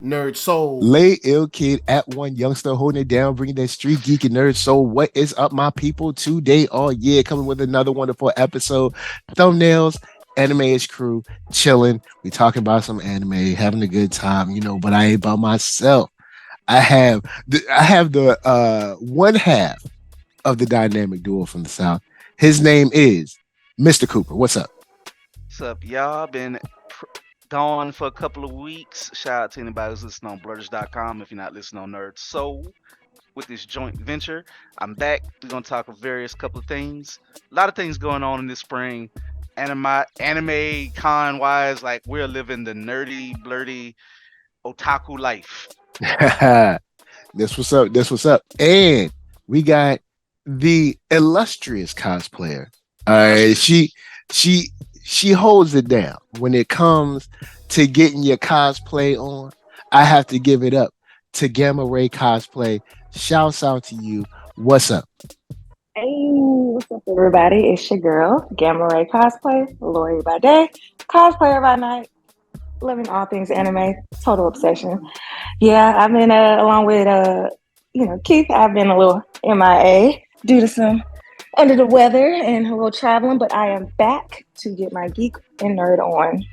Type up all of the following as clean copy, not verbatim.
Nerd Soul. Lay ill kid at OneYoungsta holding it down, bringing that street geek and nerd soul. What is up, my people? Today, all year, coming with another wonderful episode. Thumbnails, anime crew, chilling. We talking about some anime, having a good time, but I ain't by myself. I have the one half of the dynamic duo from the South. His name is Mr. Cooper. What's up? What's up, y'all? Gone for a couple of weeks. Shout out to anybody who's listening on blurtish.com if you're not listening on NERDSoul with this joint venture. I'm back. We're going to talk of various couple of things. A lot of things going on in this spring. Anime con wise, like we're living the nerdy, blurty, otaku life. This what's up. This what's up. And we got the illustrious cosplayer. All right, she holds it down when it comes to getting your cosplay on. I have to give it up to Gamma Ray Cosplay. Shouts out to you. What's up? Hey, what's up, everybody? It's your girl, Gamma Ray Cosplay, Lori by day, cosplayer by night, living all things anime, total obsession. Yeah, I've been, along with, Keith, I've been a little MIA due to some under the weather and a little traveling, but I am back to get my geek and nerd on to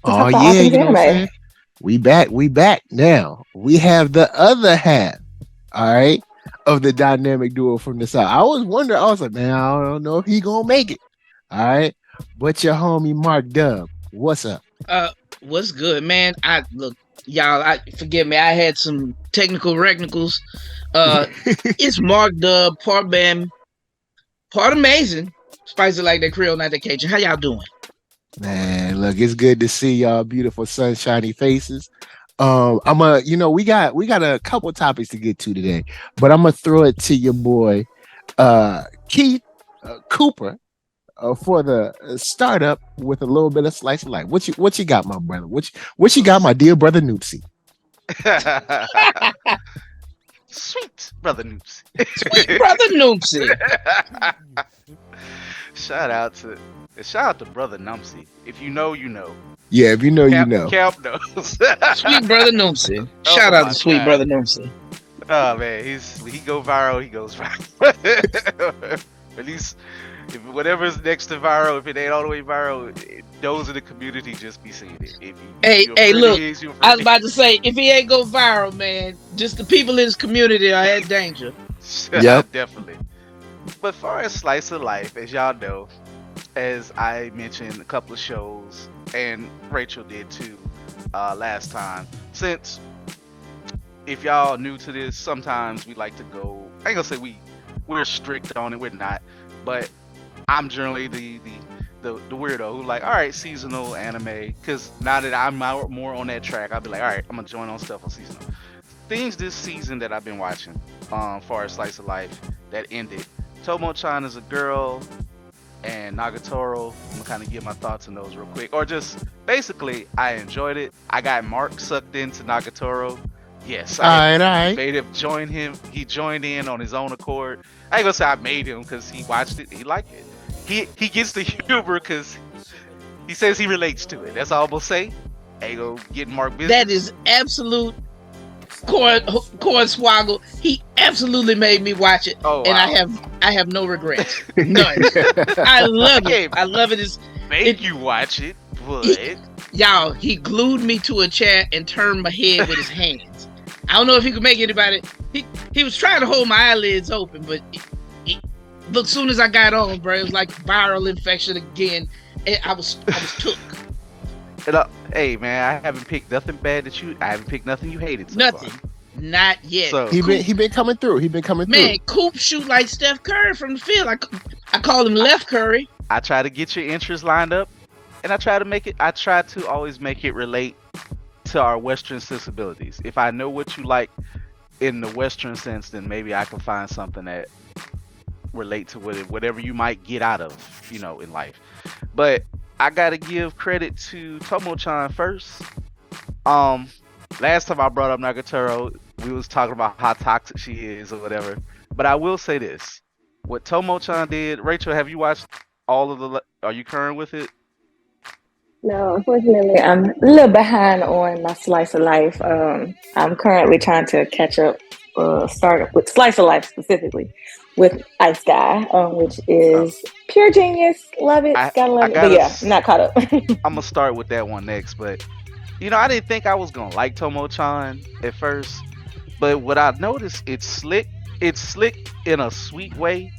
Oh talk about all yeah, things you know what I'm anime. saying? We back now. We have the other half, all right, of the dynamic duo from the South. I was wondering, I was like, man, I don't know if he gonna make it. All right. But your homie Mark Dub, what's up? Uh, what's good, man? I look, y'all. I forgive me. I had some technical technicals. It's Mark Dub, part band, part amazing. Spicy like that Creole, not that Cajun. How y'all doing? Man, look, it's good to see y'all beautiful sunshiny faces. We got a couple topics to get to today, but I'm gonna throw it to your boy, Keith Cooper, for the startup with a little bit of slice of life. What you got, my brother? What you got, my dear brother Noopsy? Sweet brother Noops. Sweet brother Noopsy. shout out to Shout out to brother Numpsy. If you know, you know. Yeah, if you know, you know. Cap knows. Sweet brother Noopsy. Oh Shout out my to sweet God. brother Noopsy. Oh man, he go viral, he goes viral. At least if whatever's next to viral, if it ain't all the way viral, those in the community just be seeing it. If Hey, look. you're I was about to say, if he ain't go viral, man, just the people in his community are at danger. Yep. Definitely. But far as slice of life, as y'all know, as I mentioned a couple of shows, and Rachel did too, last time. Since if y'all new to this, sometimes we like to go. I ain't gonna say we're strict on it. We're not, but I'm generally the weirdo who like, all right, seasonal anime. Because now that I'm out more on that track, I'll be like, all right, I'm gonna join on stuff on seasonal things this season that I've been watching. Far as slice of life that ended. Tomochan is a girl, and Nagatoro. I'm gonna kind of give my thoughts on those real quick, or just basically, I enjoyed it. I got Mark sucked into Nagatoro. Yes, All right, all right. made him join him. He joined in on his own accord. I ain't gonna say I made him because he watched it. He liked it. He gets the humor because he says he relates to it. That's all I'm gonna say. Ain't gonna get Mark business. That is absolute swaggle. He absolutely made me watch it, Oh, and wow. I have no regrets, none. I love Okay, it. I love it. make you watch it, but Y'all, he glued me to a chair and turned my head with his hands. I don't know if he could make anybody. He was trying to hold my eyelids open, but look, soon as I got on, bro, it was like viral infection again. And I was took. hey man, I haven't picked nothing bad I haven't picked nothing you hated so Nothing. far. Not yet. So He been coming through. He been coming Man, Coop shoot like Steph Curry from the field. I call him Left Curry. I try to get your interests lined up, and I try to always make it relate to our Western sensibilities. If I know what you like in the Western sense, then maybe I can find something that relate to whatever you might get out of, in life. But I gotta give credit to Tomochan first. Last time I brought up Nagatoro, we was talking about how toxic she is or whatever. But I will say this: what Tomochan did. Rachel, have you watched all of the? Are you current with it? No, unfortunately, I'm a little behind on my slice of life. I'm currently trying to catch up, start with slice of life specifically with Ice Guy, which Uh, is pure genius. Love it, I gotta I love it. But gotta. yeah, not caught up. I'm gonna start with that one next, but I didn't think I was gonna like Tomochan at first, but what I noticed, it's slick. It's slick in a sweet way.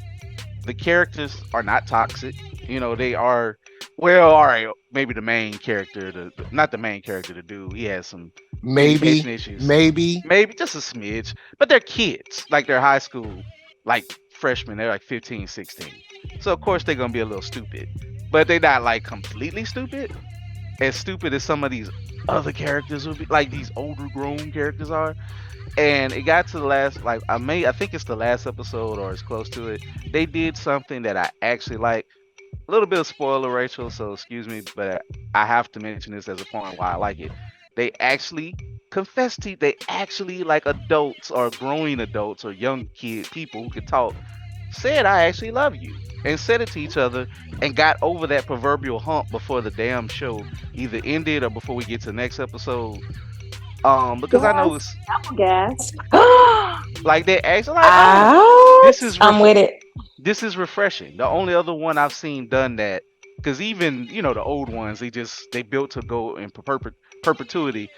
The characters are not toxic. They are. Well, all right. Maybe the main character, not the main character, the dude. He has some Maybe, communication issues. maybe, Maybe just a smidge, but they're kids. Like they're high school, like freshmen. They're like 15, 16. So of course they're gonna be a little stupid, but they're not like completely stupid. As stupid as some of these other characters would be, like these older grown characters are. And it got to the last, like I think it's the last episode or it's close to it. They did something that I actually like. A little bit of spoiler, Rachel, so excuse me, but I have to mention this as a point why I like it. They actually they actually, like adults or growing adults or young people who could talk, said I actually love you and said it to each other and got over that proverbial hump before the damn show either ended or before we get to the next episode. Because I know Gas, it's double gas. like they actually like, oh, Ouch! this is I'm with it. this is refreshing. The only other one I've seen done that, because even the old ones, they built to go in perpetuity.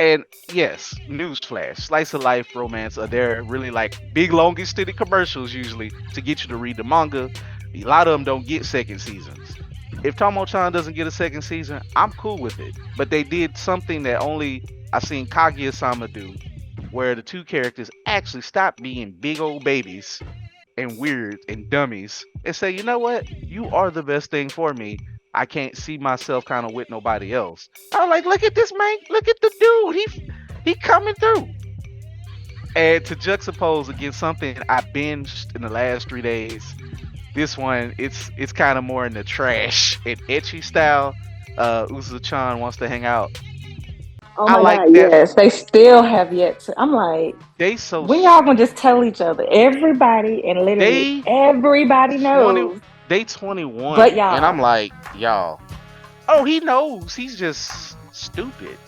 And yes, newsflash, slice of life romance are there really like big, long, extended commercials usually to get you to read the manga. A lot of them don't get second seasons. If Tomo-chan doesn't get a second season, I'm cool with it. But they did something that only I seen Kaguya-sama do, where the two characters actually stopped being big old babies and weird and dummies and say, you know what? You are the best thing for me. I can't see myself kind of with nobody else. I was like, look at this man, look at the dude. He coming through. And to juxtapose against something I binged in the last 3 days, this one it's kind of more in the trash and etchy style. Uza-chan wants to hang out. Oh I my like God, that. yes. They still have yet to. I'm like, They so when y'all gonna just tell each other? Everybody and literally they everybody 20 knows, they but 21 and I'm y'all. like, y'all. Oh, he knows. He's just stupid.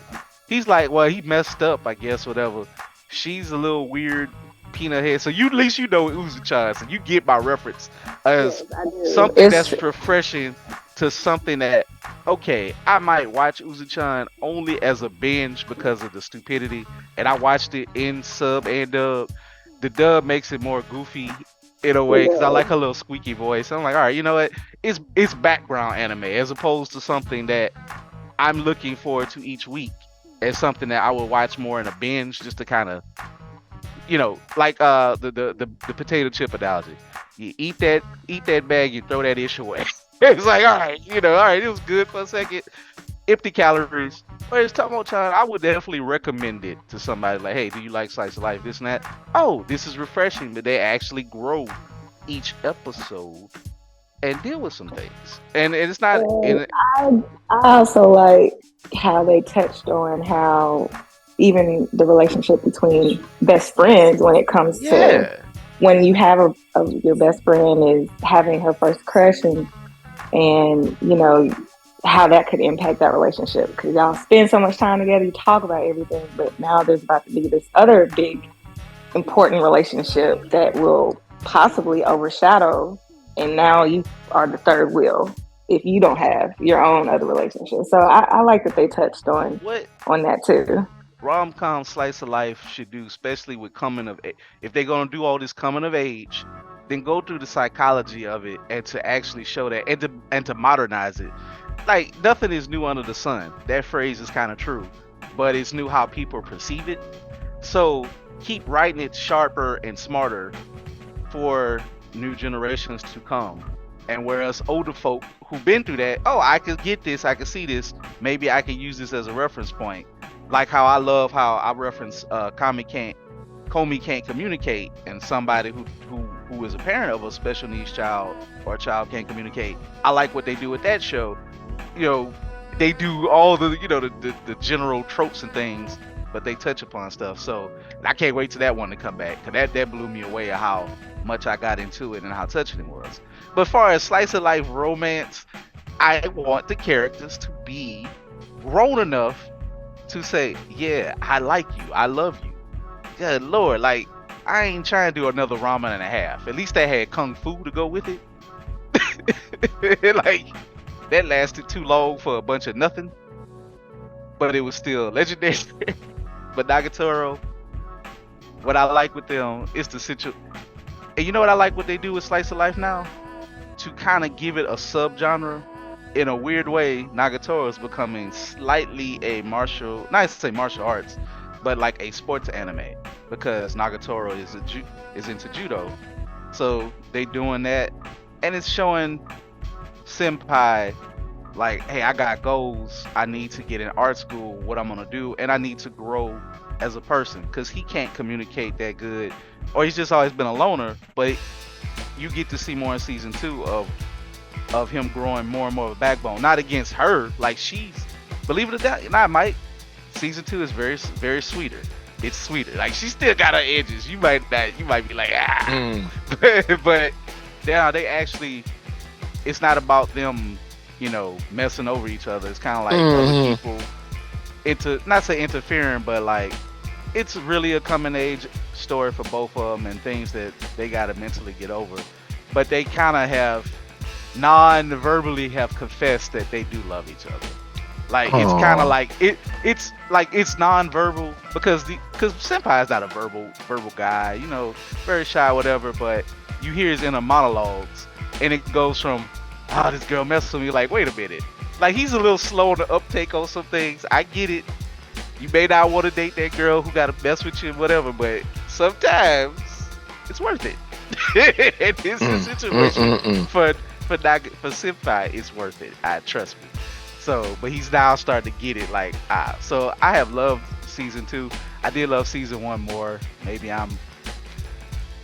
He's like, well, he messed up, I guess, whatever. She's a little weird peanut head. So at least you know Uzi-chan. So you get my reference Yes, as I do. something It's that's refreshing to something that, okay, I might watch Uzi-chan only as a binge because of the stupidity. And I watched it in sub and dub. The dub makes it more goofy in a way because I like her little squeaky voice. I'm like, all right, you know what? It's background anime as opposed to something that I'm looking forward to each week as something that I will watch more in a binge just to kind of, like the potato chip analogy. You eat that bag, you throw that ish away. It's like, all right, all right, it was good for a second. Empty calories. Whereas Tomo-chan, I would definitely recommend it to somebody like, hey, do you like slice of life, this and that? Oh, this is refreshing, but they actually grow each episode and deal with some things. And it's not and in I also like how they touched on how even the relationship between best friends when it comes to yeah. when you have your best friend is having her first crush and how that could impact that relationship because y'all spend so much time together, you talk about everything, but now there's about to be this other big important relationship that will possibly overshadow, and now you are the third wheel if you don't have your own other relationship. So I like that they touched What on that too. rom-com slice of life should do, especially with coming of age, if they're gonna do all this coming of age, then go through the psychology of it and to actually show that and to modernize it. Like nothing is new under the sun. That phrase is kind of true, but it's new how people perceive it. So keep writing it sharper and smarter for new generations to come. And whereas older folk who've been through that, oh, I could get this, I could see this, maybe I can use this as a reference point. Like how I love how I reference Comey can't communicate, and somebody who is a parent of a special needs child or a child can't communicate. I like what they do with that show. They do all the the general tropes and things, but they touch upon stuff. So I can't wait till that one to come back, because that blew me away of how much I got into it and how touching it was. But as far as slice of life romance, I want the characters to be grown enough to say, yeah, I like you, I love you. Good lord, like I ain't trying to do another ramen and a half. At least they had kung fu to go with it. Like that lasted too long for a bunch of nothing, but it was still legendary. But Nagatoro, what I like with them is the situation. And you know what I like what they do with Slice of Life now? To kind of give it a subgenre. In a weird way, Nagatoro is becoming slightly a martial, not to say martial arts, but like a sports anime, because Nagatoro is into judo. So they doing that, and it's showing Senpai like, hey, I got goals. I need to get in art school. What I'm gonna do, and I need to grow as a person, because he can't communicate that good, or he's just always been a loner. But you get to see more in season 2 of him growing more and more of a backbone. Not against her, like she's, believe it or not, Mike, season 2 is very, very sweeter. It's sweeter. Like she still got her edges. You might be like, but yeah, they actually, it's not about them, messing over each other. It's kind of like other people not say interfering, but like it's really a coming age story for both of them and things that they gotta mentally get over. But they kind of have non-verbally have confessed that they do love each other. Like it's kind of like it's like it's non-verbal because Senpai is not a verbal guy, very shy, whatever. But you hear his inner monologues, and it goes from, oh, this girl messes with me. Like, wait a minute, like he's a little slow on the uptake on some things. I get it. You may not want to date that girl who got to mess with you and whatever, but sometimes it's worth it. And this is a situation for Senpai, it's worth it. Trust me. So, but he's now starting to get it. Like, so I have loved season 2. I did love season 1 more. Maybe I'm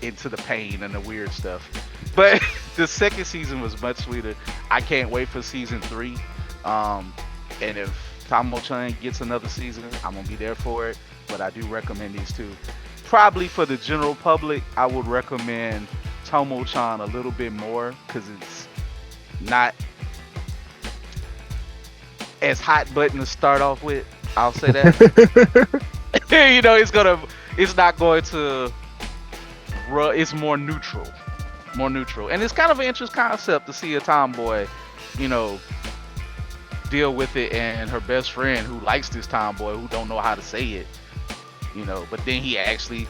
into the pain and the weird stuff. But the second season was much sweeter. I can't wait for season 3. And if Tomochan gets another season, I'm gonna be there for it. But I do recommend these two. Probably for the general public, I would recommend Tomochan a little bit more because it's not as hot button to start off with. I'll say that. It's not going to. It's more neutral, and it's kind of an interesting concept to see a tomboy, deal with it, and her best friend who likes this tomboy who don't know how to say it, but then he actually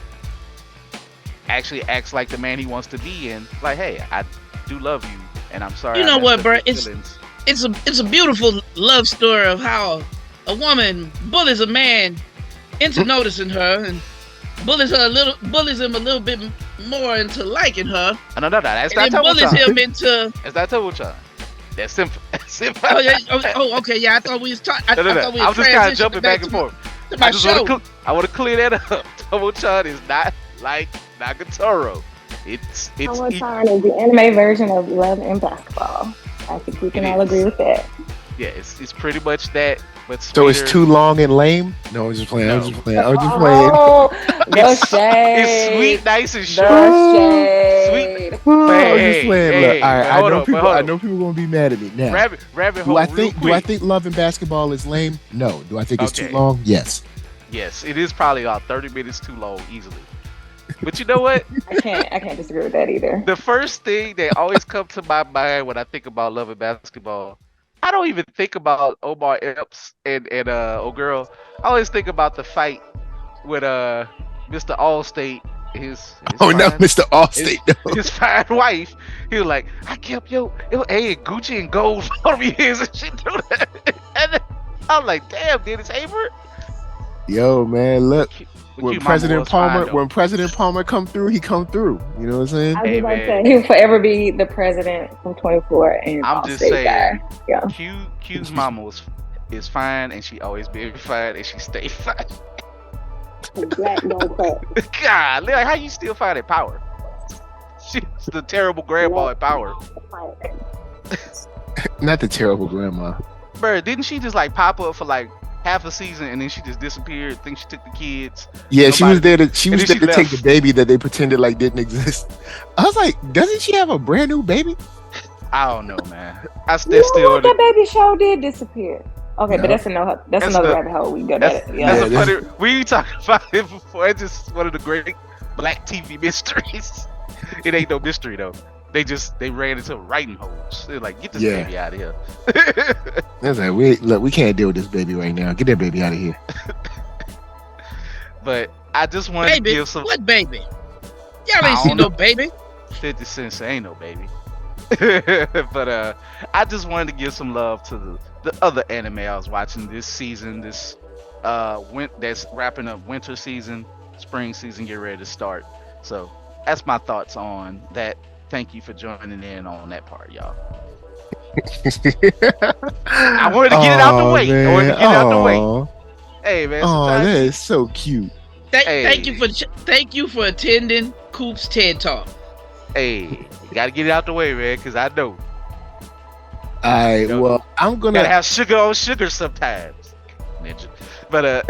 acts like the man he wants to be, and like, hey, I do love you, and I'm sorry. You know what, bro? It's a beautiful love story of how a woman bullies a man into noticing her, and bullies him a little bit more into liking her. No, that's not Tomochan. Bullies him into. That's not Tomochan. That's Senpai. Oh yeah. Okay. Yeah. I thought we was talking. I thought we I was just kind of jumping back and forth. I want to clear that up. Tomochan is not like Nagatoro. Tomochan is the anime version of Love and Basketball. I think we can all agree with that. Yeah, it's pretty much that. But so it's too long and lame? No, I was just playing. Oh, the shade. It's sweet, nice, and short. Sweet. I was just playing. Look, I know people are gonna be mad at me now. Rabbit hole. Do I think Love and Basketball is lame? No. Do I think it's too long? Yes. Yes, it is probably about 30 minutes too long, easily. But you know what? I can't disagree with that either. The first thing that always comes to my mind when I think about Love and Basketball, I don't even think about Omar Epps and oh girl. I always think about the fight with Mr. Allstate. Mr. Allstate. His fine wife. He was like, I kept your A and Gucci and gold for me years and shit do that. And then I'm like, damn, Dennis Hayward. Yo, man, look. When President Palmer come through, he come through. You know what I'm saying? I was about to say he'll forever be the president from 24 and I'm just saying, yeah. Q's mama is fine, and she always been fine, and she stay fine. Black don't crack. God, like how you still find that power? She's the terrible grandma at power. Not the terrible grandma. Bro, didn't she just like pop up for like half a season and then she just disappeared? I think she took the kids. Yeah, she was there to take the baby that they pretended like didn't exist. I was like, doesn't she have a brand new baby? I don't know, man. You know what? That baby show did disappear. Okay, but that's another rabbit hole we can go down. That's a funny. We talked about it before. It's just one of the great black TV mysteries. It ain't no mystery though. They ran into writing holes. They're like, get this baby out of here. That's like, we can't deal with this baby right now. Get that baby out of here. But I just wanted to give some. What baby? Y'all ain't seen no baby. 50 cents ain't no baby. But I just wanted to give some love to the other anime I was watching this season. This that's wrapping up winter season, spring season, get ready to start. So that's my thoughts on that. Thank you for joining in on that part, y'all. I wanted to get it out the way. Man. I wanted to get it out the way. Hey man, that is so cute. Thank you for attending Coop's TED Talk. Hey, you gotta get it out the way, man, because I know. Alright, well, I'm gonna have sugar on sugar sometimes, Ninja. But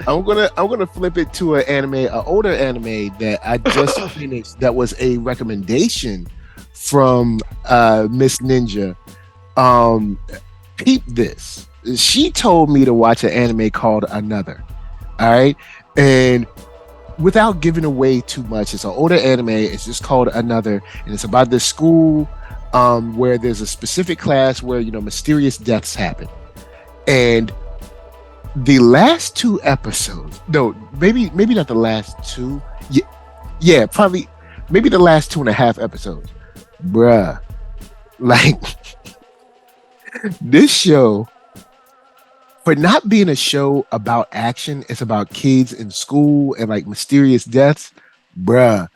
I'm gonna flip it to an older anime that I just finished. That was a recommendation from Miss Ninja. Peep this. She told me to watch an anime called Another. All right, and without giving away too much, it's an older anime. It's just called Another, and it's about this school where there's a specific class where mysterious deaths happen, and the last two episodes, maybe not the last two. Yeah, probably maybe the last 2.5 episodes. Bruh. Like this show, for not being a show about action, it's about kids in school and like mysterious deaths. Bruh.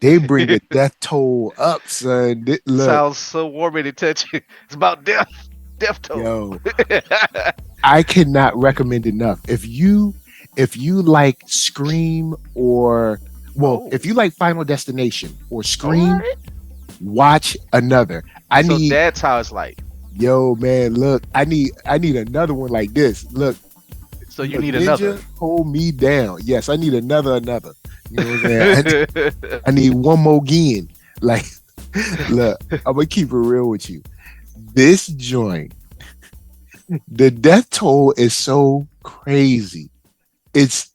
They bring the death toll up, son. Look. Sounds so warm and touching. It's about death. Death toll. Yo. I cannot recommend enough. If you like Scream if you like Final Destination or Scream, watch Another. That's how it's like. Yo, man, look, I need another one like this. Look. So you need another. Hold me down. Yes, I need another. You know what I'm saying? I need one more again. Like, look, I'm gonna keep it real with you. This joint, the death toll is so crazy. It's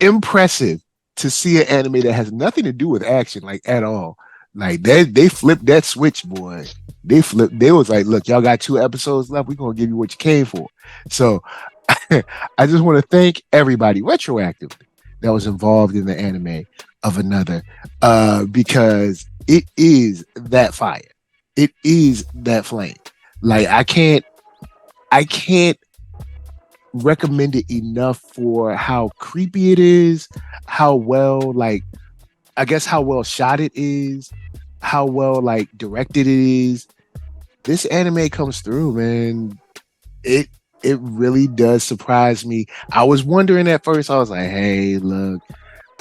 impressive to see an anime that has nothing to do with action, like at all. Like they flipped that switch, boy. They was like, look, y'all got 2 episodes left. We're gonna give you what you came for. So I just want to thank everybody retroactively that was involved in the anime of Another, because it is that fire. It is that flame. Like I can't recommend it enough for how creepy it is, how well shot it is, how well directed it is. This anime comes through, man. It really does surprise me. I was wondering at first, I was like, hey, look,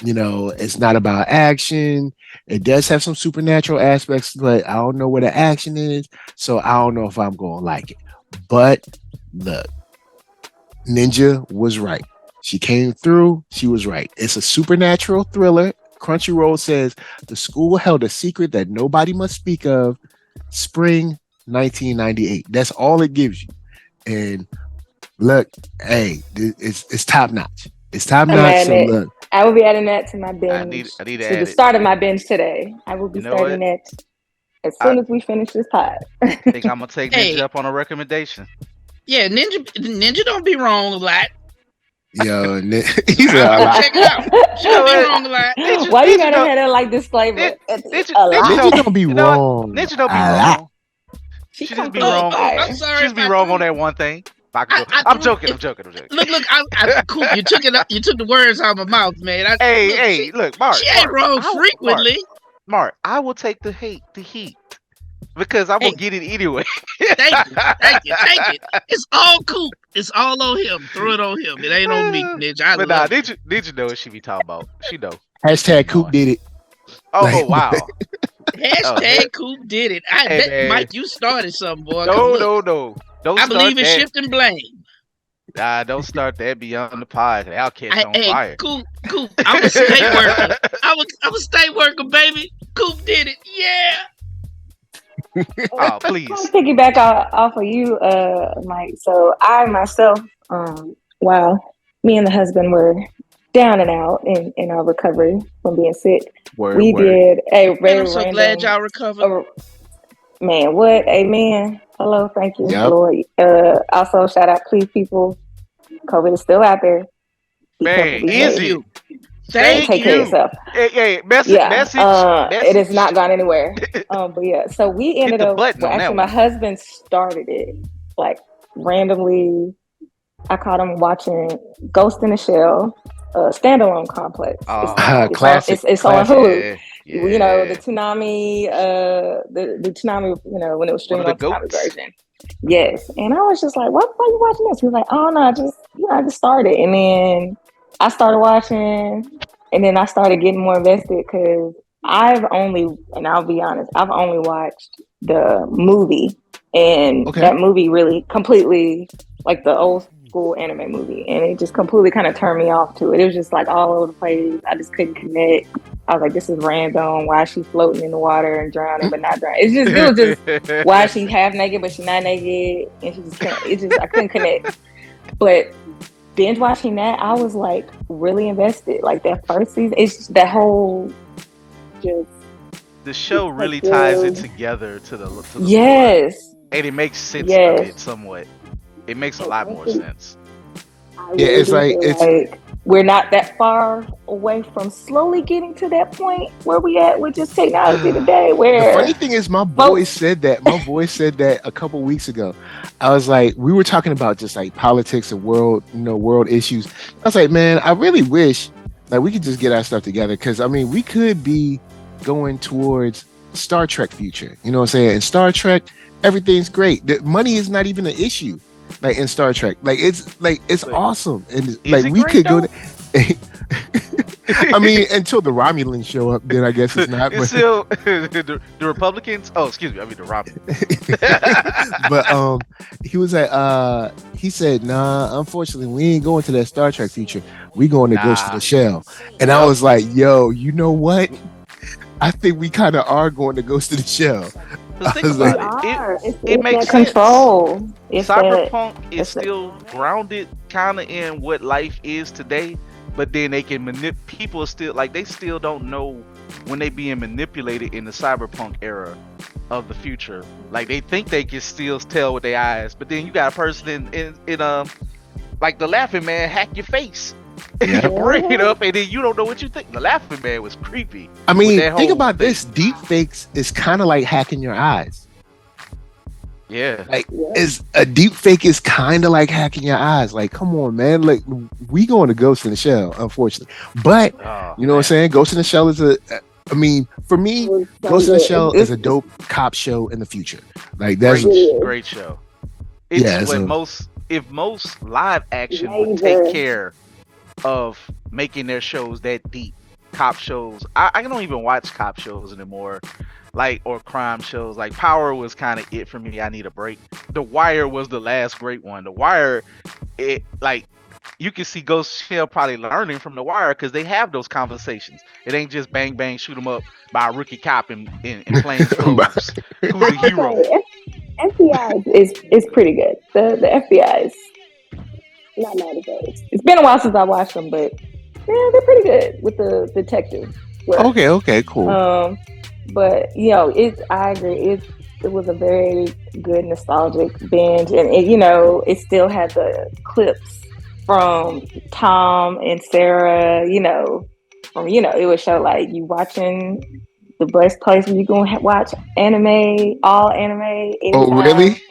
it's not about action. It does have some supernatural aspects, but I don't know where the action is, so I don't know if I'm going to like it. But look, Ninja was right. She came through. She was right. It's a supernatural thriller. Crunchyroll says the school held a secret that nobody must speak of. Spring 1998. That's all it gives you. And look, hey, it's top notch. It's top notch. So look, I will be adding that to my binge. I need to the start of my binge today. I will be starting that as soon as we finish this pod. I think I'm gonna take Ninja up on a recommendation. Yeah, Ninja don't be wrong a lot. Yo, he's a lot. Check it out. She don't be wrong a lot. Why you gotta have that disclaimer? Ninja don't be wrong. Ninja don't be wrong. She just be wrong. I'm sorry. She just be wrong on that one thing. I'm joking. Look, cool. You took it up. You took the words out of my mouth, man. Look, Mark. She ain't wrong frequently. Mark, I will take the heat, because I'm gonna get it anyway. Thank you. Take it. It's all Coop. It's all on him. Throw it on him. It ain't on me, Ninja. Ninja know what she be talking about. She know. Hashtag Coop did it. Oh wow. Hashtag Coop did it. Bet, Mike, you started something, boy. No. I believe in shifting blame. Nah, don't start that beyond the pod. I'll catch on fire. Coop. I'm a state worker. I'm a state worker, baby. Coop did it. Yeah. Oh, please. I'll piggyback off of you, Mike. So I myself, while me and the husband were down and out in our recovery from being sick, we did a Man, very I'm so random. glad y'all recovered. Man, what? Amen. Hello, thank you, Yep. Lord. Also, shout out, please, people. COVID is still out there. Be Man, careful, be is safe. it? You. Thank Take care of you. yourself. Hey, message. It has not gone anywhere. But yeah, so we Hit ended the up. button Well, on that actually, my one. husband started it like randomly. I caught him watching Ghost in the Shell, standalone complex. Classic. It's on Hulu. Yeah. You know, the Toonami, the Toonami, you know, when it was One streamed of the on Toonami goats. version. Yes, and I was just like, "Why are you watching this?" He was like, "Oh no, I just started," and then I started watching, and then I started getting more invested because and I'll be honest, I've only watched the movie, and Okay. that movie really completely, like the old school anime movie, and it just completely kind of turned me off to it. It was just like all over the place. I just couldn't connect. I was like, this is random. Why is she floating in the water and drowning but not drowning? It was just why is she half naked but she's not naked, and she just can't. I couldn't connect. But binge watching that, I was like really invested. Like that first season, it's that whole just The show really ties it together to the yes, lore, and it makes sense yes. of it somewhat. It makes a lot more sense. Yeah, it's like we're not that far away from slowly getting to that point where we at with just technology today. Where the funny thing is, my voice said that. My voice said that a couple weeks ago. I was like, we were talking about just like politics and world issues. I was like, man, I really wish like we could just get our stuff together because I mean, we could be going towards Star Trek future. You know what I'm saying? In Star Trek, everything's great. The money is not even an issue. Like in Star Trek, it's awesome, and like we could go to. I mean, until the Romulans show up, then I guess it's not. It's still the Republicans. Oh, excuse me. I mean the Romulans. But he was like, he said, "Nah, unfortunately, we ain't going to that Star Trek future. We going to Ghost in the Shell." And I was like, "Yo, you know what? I think we kind of are going to Ghost in the Shell." Think about it makes sense. Control. Cyberpunk is still grounded kind of in what life is today, but then they can people still like they still don't know when they being manipulated in the cyberpunk era of the future. Like they think they can still tell with their eyes, but then you got a person in like the Laughing Man hack your face. Bring it up, and then you don't know what you think. The Laughing Man was creepy. I mean, think about this: deep fakes is kind of like hacking your eyes. Yeah, is a deep fake is kind of like hacking your eyes. Like, come on, man! Like, we going to Ghost in the Shell, unfortunately. But you know what I'm saying? Ghost in the Shell is I mean, for me, Ghost in the Shell is a dope cop show in the future. Like, that's great show. It's if most live action would take care of making their shows that deep. Cop shows, I don't even watch cop shows anymore, like, or crime shows. Like Power was kind of it for me. I need a break. The Wire was the last great one. The Wire, it like you can see Ghost Shell probably learning from The Wire because they have those conversations. It ain't just bang bang shoot 'em up by a rookie cop in plain clothes. Who's the hero? FBI is pretty good. The FBI is not mad at those. It's been a while since I watched them, but yeah, they're pretty good with the detective work. Okay, cool. But I agree. It was a very good nostalgic binge, and it still had the clips from Tom and Sarah. It would show like you watching the best place where you gonna watch anime, all anime. Anytime. Oh, really?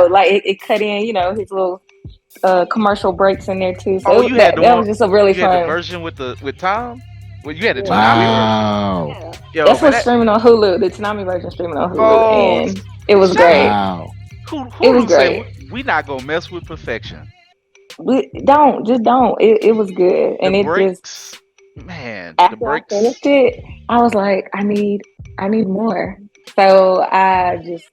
Like it cut in. His little commercial breaks in there too. So that was just a really fun. You had the version with Tom. Well, you had the Toonami version. Yeah. That's what's streaming on Hulu. The Toonami version streaming on Hulu, and it was great. Wow. It was great. We not gonna mess with perfection. We don't. It was good, and it just after I finished it, I was like, I need more. So I just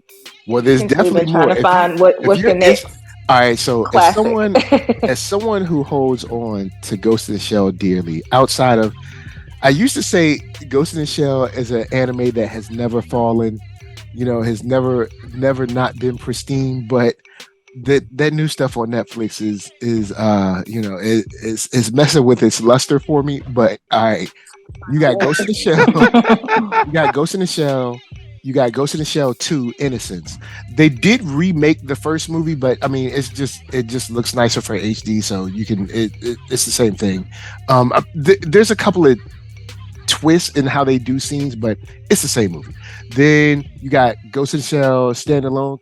there's definitely been trying to find what's the next. All right, so classic. as someone who holds on to Ghost in the Shell dearly, outside of I used to say Ghost in the Shell is an anime that has never fallen, has never not been pristine, but that new stuff on Netflix is messing with its luster for me. But all right, you got Ghost in the Shell, you got Ghost in the Shell, you got Ghost in the Shell 2 Innocence. They did remake the first movie, but I mean it just looks nicer for HD, so you can it's the same thing. There's a couple of twists in how they do scenes, but it's the same movie. Then you got Ghost in the Shell standalone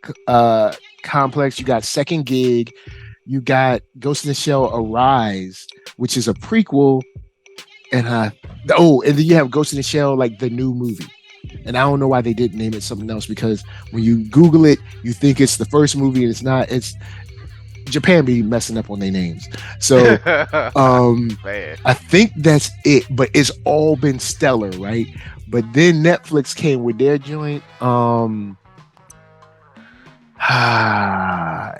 complex, you got Second Gig, you got Ghost in the Shell Arise, which is a prequel, and and then you have Ghost in the Shell, like the new movie. And I don't know why they didn't name it something else, because when you Google it, you think it's the first movie, and it's not. It's Japan be messing up on their names. So I think that's it, but it's all been stellar, right? But then Netflix came with their joint.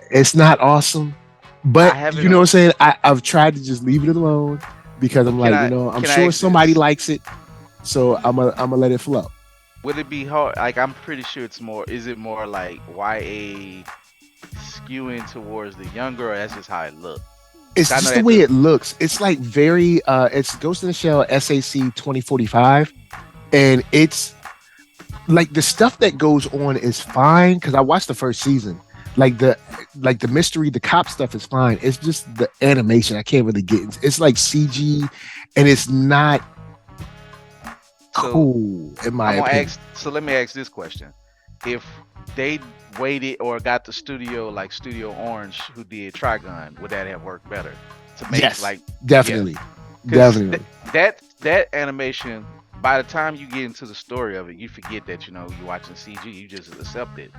It's not awesome, but you know what I'm saying? I've tried to just leave it alone, because I'm I'm sure somebody likes it, so I'm gonna let it flow. Would it be hard? Like, I'm pretty sure it's more. Is it more like YA skewing towards the younger, or that's just how it looks? It's just the way it looks. It's like very. It's Ghost in the Shell SAC 2045, and it's like the stuff that goes on is fine, because I watched the first season. Like the mystery, the cop stuff is fine. It's just the animation I can't really get into. It's like CG, and it's not cool in my opinion. So let me ask this question: if they waited or got the studio like Studio Orange, who did Trigun, would that have worked better? To make definitely. That animation, by the time you get into the story of it, you forget that you're watching CG. You just accept it.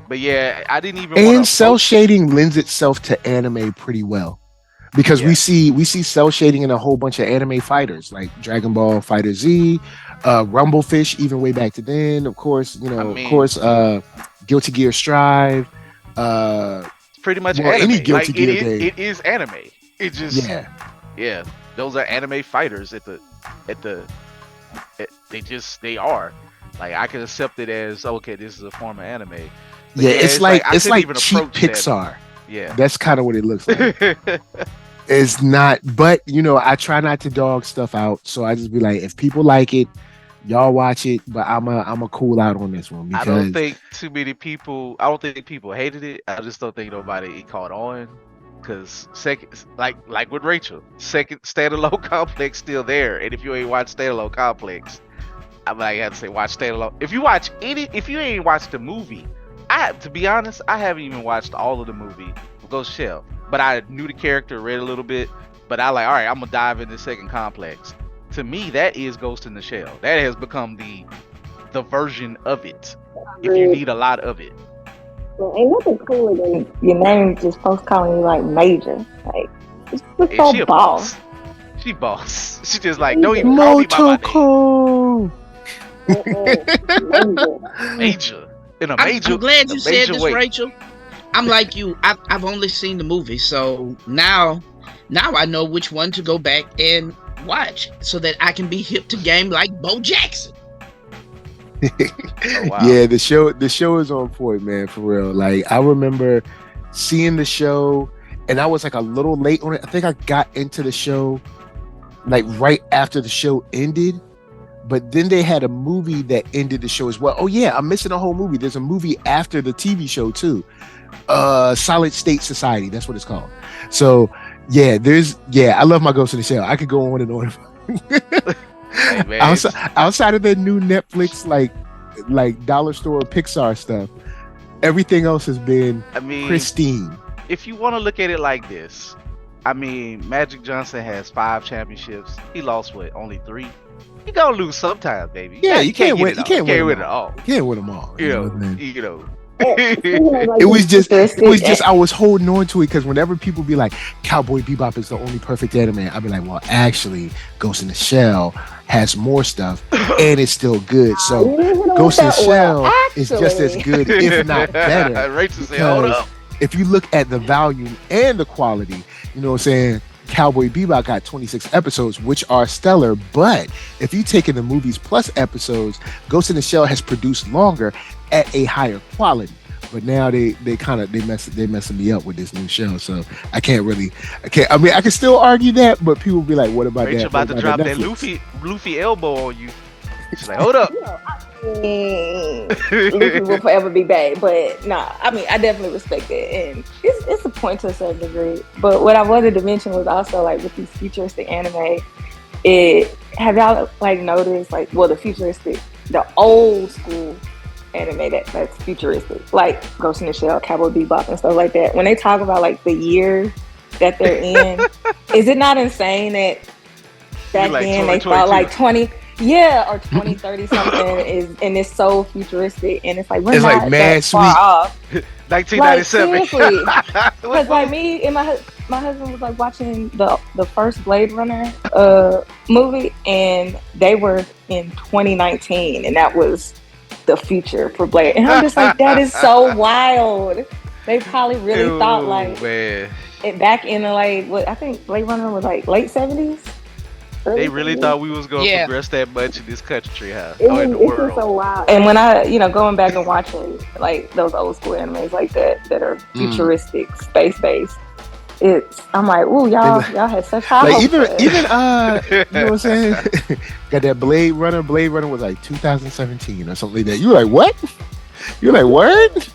But yeah, I didn't even. And cell shading lends itself to anime pretty well, because we see cell shading in a whole bunch of anime fighters like Dragon Ball Fighter Z, Rumblefish, even way back to then. Of course, Guilty Gear Strive. Pretty much anime. Any Guilty Gear game. It is anime. It just those are anime fighters they are. Like, I can accept it as, okay, this is a form of anime. But it's like cheap Pixar. Yeah, that's kind of what it looks like. It's not, but I try not to dog stuff out, so I just be like, if people like it, y'all watch it, but I'm a cool out on this one, because I don't think too many people. I don't think people hated it. I just don't think nobody caught on, because second, like with Rachel, second standalone complex still there, and if you ain't watched standalone complex, I'm like, I have to say watch standalone. If you ain't watched the movie, to be honest, I haven't even watched all of the movie of Ghost Shell, but I knew the character, read a little bit, but I like, all right, I'm gonna dive into second complex. To me, that is Ghost in the Shell. That has become the version of it. If you need a lot of it. Well, ain't nothing cooler than your name just folks calling you like Major. Like, it's so boss. She boss. She just like, don't even call me by my name. Major. I'm glad you said this, Rachel. I'm like you. I've only seen the movie, so now I know which one to go back and watch, so that I can be hip to game like Bo Jackson. Oh, wow. Yeah, the show is on point, man, for real. Like, I remember seeing the show, and I was like a little late on it. I think I got into the show like right after the show ended. But then they had a movie that ended the show as well. Oh yeah, I'm missing a whole movie. There's a movie after the TV show too. Solid State Society, that's what it's called. So I love my Ghost in the Shell. I could go on and on. Hey, outside of the new Netflix like dollar store Pixar stuff, everything else has been pristine. If you want to look at it like this, Magic Johnson has 5 championships. He lost only 3. You gonna lose sometimes, baby. You can't win. You can't win it all. You can't win them all. It was just I was holding on to it, because whenever people be like, Cowboy Bebop is the only perfect anime, I'd be like, well, actually, Ghost in the Shell has more stuff and it's still good. So Ghost in the Shell is just as good, if not better. Rachel said, hold up. If you look at the volume and the quality, you know what I'm saying, Cowboy Bebop got 26 episodes, which are stellar. But if you take in the movies plus episodes, Ghost in the Shell has produced longer at a higher quality. But now they messing me up with this new show, so I can't. I mean, I can still argue that, but people be like, "What about Rachel that?" about to drop that Luffy elbow on you. She's like, "Hold up." Luffy will forever be back, but nah. I mean, I definitely respect it, and it's a point to a certain degree. But what I wanted to mention was also like with these futuristic anime, have y'all like noticed like the old school anime that's futuristic, like Ghost in the Shell, Cowboy Bebop, and stuff like that. When they talk about like the year that they're in, is it not insane that back then they thought like 20, or 2030 something is, and it's so futuristic, and it's like we're not that far off. 1997. Like, seriously, because like me and my husband was like watching the first Blade Runner movie, and they were in 2019, and that was the future for Blade, and I'm just like, that is so wild. They probably really thought like it back in the like what I think Blade Runner was like late 70s. They really thought we was gonna progress that much in this country, huh? In the world. It's so wild. And when I, going back and watching like those old school animes like that are futuristic, space based, I'm like, ooh, y'all had such high hopes. Even you know what I'm saying? Got that Blade Runner. Blade Runner was like 2017 or something like that. You were like, what? You're like, what?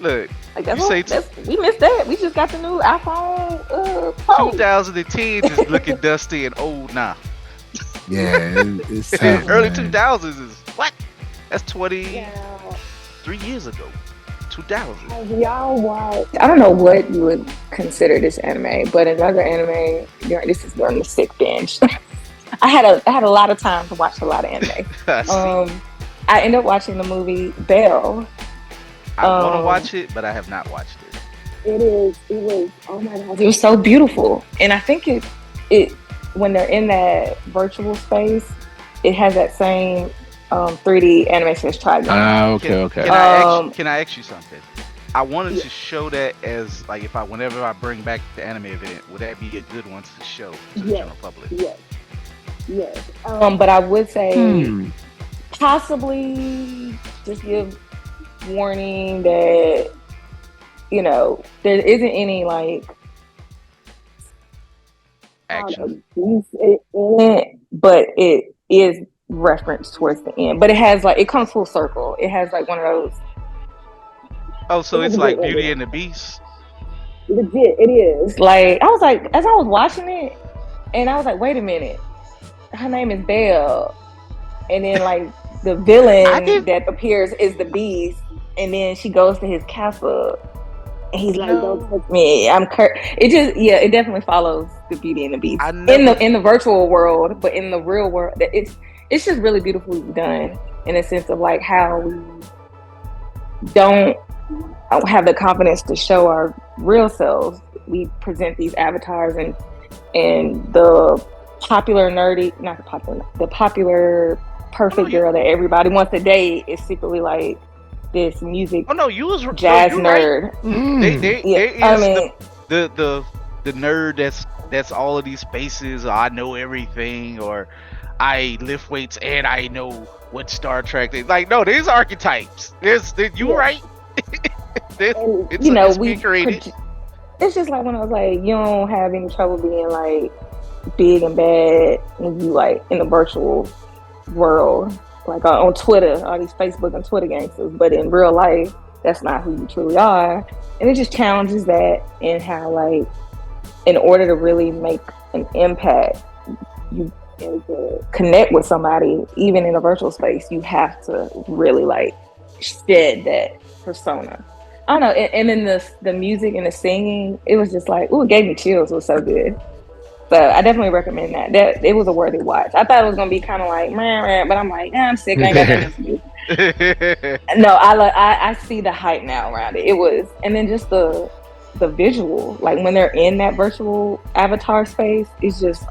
Look, like we missed that. We just got the new iPhone. 2010 is looking dusty and old now. Yeah, it's tough, early man. 2000s is what? That's 23 years ago. 2000. Y'all watch? I don't know what you would consider this anime, but another anime. This is during the sick binge. I had a lot of time to watch a lot of anime. I ended up watching the movie Belle. I want to watch it, but I have not watched it. It was, oh my God. It was so beautiful. And I think it when they're in that virtual space, it has that same 3D animation as Trigon. Okay. Can I ask you something? I wanted to show that as like whenever I bring back the anime event, would that be a good one to show to the general public? Yes. But I would say possibly just give warning that there isn't any like action, but it is referenced towards the end. But it comes full circle. It has like one of those. Oh, so it's like Beauty and the Beast. Legit, it is. Like I was like, as I was watching it, and I was like, wait a minute, her name is Belle, and then like the villain that appears is the Beast. And then she goes to his castle, and he's like, "Don't touch me, I'm cursed." It definitely follows the Beauty and the Beast in the virtual world, but in the real world, it's just really beautifully done in a sense of like how we don't have the confidence to show our real selves. We present these avatars, and the popular the popular perfect girl that everybody wants to date is secretly like this music jazz nerd. Right. There is the nerd that's all of these spaces, or I know everything, or I lift weights and I know what Star Trek is. Like, no, these archetypes. You're right. It's created. It's just like when I was like, you don't have any trouble being like big and bad when you like in the virtual world. Like on Twitter, all these Facebook and Twitter gangsters, but in real life, that's not who you truly are. And it just challenges that, and how like, in order to really make an impact, you to connect with somebody, even in a virtual space, you have to really like shed that persona. I don't know. And then the music and the singing, it was just like, ooh, it gave me chills. It was so good. So I definitely recommend that. It was a worthy watch. I thought it was gonna be kind of like, but I'm like, I'm sick. I ain't got nothing to do. No, I see the hype now around it. It was, and then just the visual, like when they're in that virtual avatar space, it's just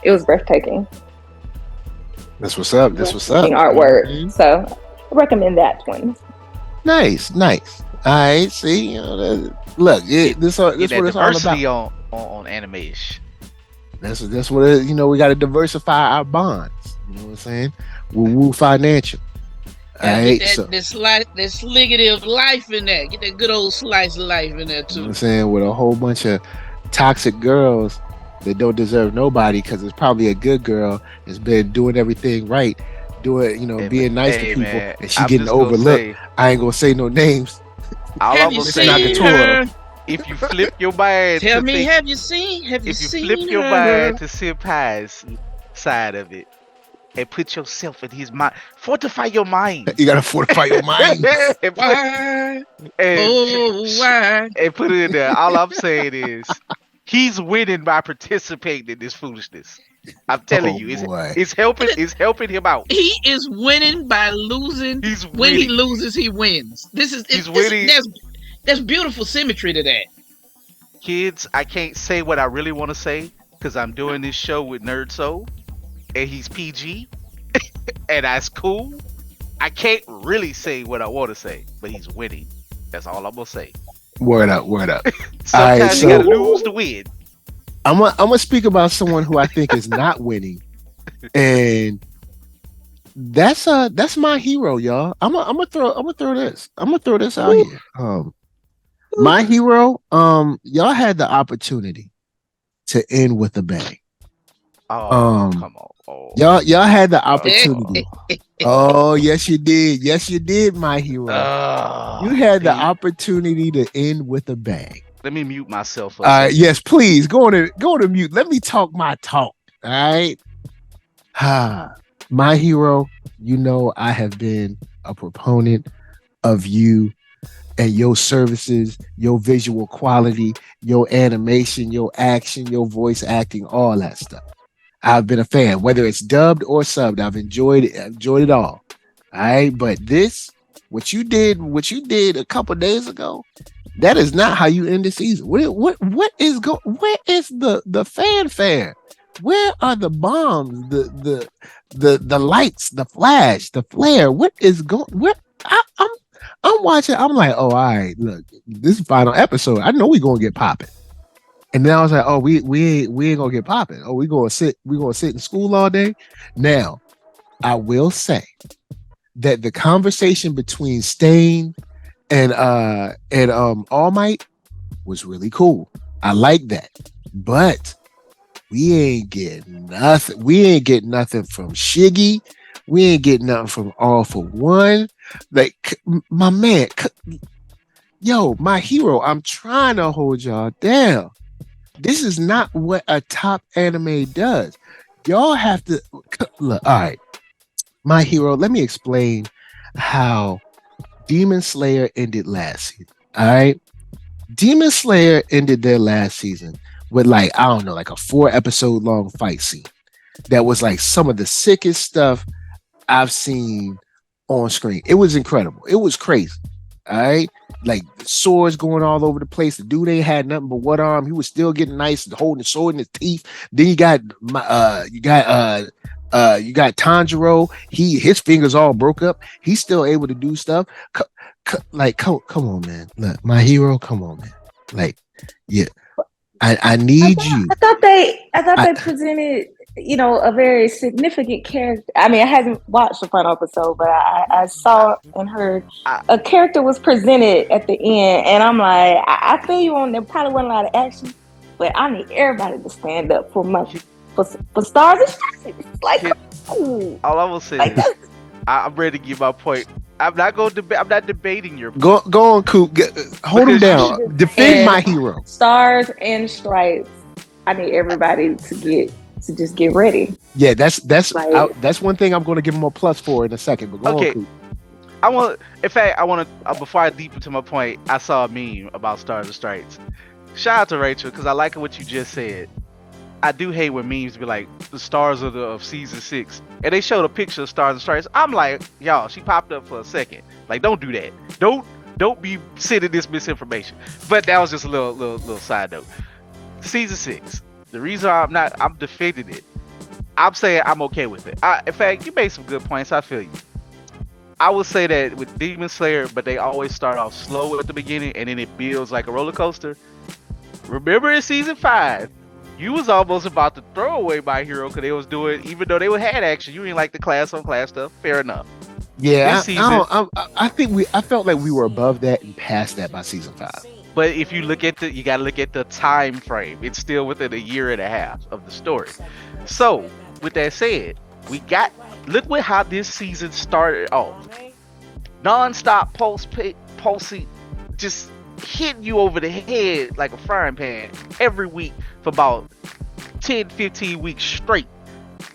it was breathtaking. That's what's up. Artwork. Mm-hmm. So I recommend that one. Nice. All right. See, look, this what it's all about. On Anime-ish. That's what you know. We got to diversify our bonds. You know what I'm saying? Woo Financial. All Gotta get right, that so that sliggity of life in there. Get that good old slice of life in there you know what too. I'm saying, with a whole bunch of toxic girls that don't deserve nobody because it's probably a good girl that's been doing everything right, doing being nice to Hey people, man, and she I'm getting just gonna overlooked. say, I ain't gonna say no names. all Have I'm you gonna Miss say seen is, Nagatoro. her? if you flip your mind Tell to me, think, have you if you flip seen your her? mind to Senpai's side of it and put yourself in his mind, fortify your mind. You gotta fortify your mind. and put Why? and Oh, why? and put it in there. All I'm saying is he's winning by participating in this foolishness. I'm telling Oh you, boy. it's helping him out. He is winning by losing. He's When he winning. loses, he wins. He's winning. There's beautiful symmetry to that. Kids, I can't say what I really want to say because I'm doing this show with NERDSoul and he's PG and that's cool. I can't really say what I want to say, but he's winning. That's all I'm gonna say. Word up, word up. All right, Sometimes you gotta so lose to win. I'm gonna speak about someone who I think is not winning, and that's my hero, y'all. I'm gonna throw this out here. My hero, y'all had the opportunity to end with a bang. Oh, Um, come on. Oh, y'all had the oh, opportunity. Oh, yes, you did. Yes, you did, my hero. You had the see, opportunity to end with a bang. let me mute myself for a second. Yes, please go to mute. Let me talk my talk. All right. My hero, I have been a proponent of you and your services, your visual quality, your animation, your action, your voice acting, all that stuff. I've been a fan, whether it's dubbed or subbed. I've enjoyed it. I've enjoyed it all. All right, but what you did a couple days ago, that is not how you end the season. What is Where is the fanfare? Where are the bombs? The lights, the flash, the flare. What is going? Where I'm watching. I'm like, oh, all right. Look, this is final episode. I know we gonna get popping. And then I was like, oh, we ain't gonna get popping. Oh, we gonna sit in school all day. Now, I will say that the conversation between Stain and All Might was really cool. I like that. But we ain't get nothing. We ain't get nothing from Shiggy. We ain't get nothing from All for One. Like, my man, yo, my hero, I'm trying to hold y'all down. This is not what a top anime does. Y'all have to look. All right, my hero. Let me explain how Demon Slayer ended last season. All right, Demon Slayer ended their last season with like I don't know, like a 4-episode long fight scene that was like some of the sickest stuff I've seen on screen. It was incredible. It was crazy. All right. Like swords going all over the place. The dude ain't had nothing but one arm. He was still getting nice and holding the sword in his teeth. Then you got Tanjiro. His fingers all broke up. He's still able to do stuff. Come on, man. Look, my hero, come on, man. Like, yeah. I need you. I thought they presented, a very significant character. I mean, I haven't watched the final episode, but I saw and heard a character was presented at the end, and I'm like, I feel you on there. Probably wasn't a lot of action, but I need everybody to stand up for stars and stripes. Like, all I will say is, I'm ready to give my point. I'm not going to I'm not debating your point. Go on, Coop. Hold him down. Defend my hero. Stars and stripes. I need everybody to just get ready. Yeah, that's one thing I'm going to give him a plus for in a second. But go on, Coop. I want to before I deep into my point, I saw a meme about Stars and Stripes. Shout out to Rachel because I like what you just said. I do hate when memes be like the stars of season 6, and they showed a picture of Stars and Stripes. I'm like, y'all, she popped up for a second. Like, don't do that. Don't be sending this misinformation. But that was just a little side note. Season 6. The reason I'm defending it. I'm saying I'm okay with it. In fact, you made some good points. I feel you. I would say that with Demon Slayer, but they always start off slow at the beginning, and then it builds like a roller coaster. Remember in season 5. You was almost about to throw away My Hero because they was doing, even though they had action, you didn't like the class on class stuff. Fair enough. Yeah, This season, I think I felt like we were above that and past that by season 5. but if you look at you got to look at the time frame. It's still within a year and a half of the story. So, with that said, look at how this season started off. Non-stop pulsing, just hitting you over the head like a frying pan every week for about 10, 15 weeks straight.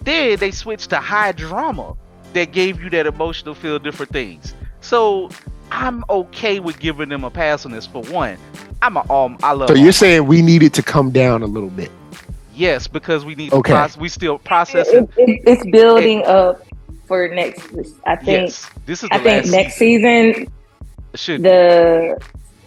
Then they switched to high drama that gave you that emotional feel, different things. So I'm okay with giving them a pass on this. For one, I love. So you're saying we needed to come down a little bit? Yes, because we need Okay. we still processing. It's building up for next. I think. Yes, this is the I think last next season, should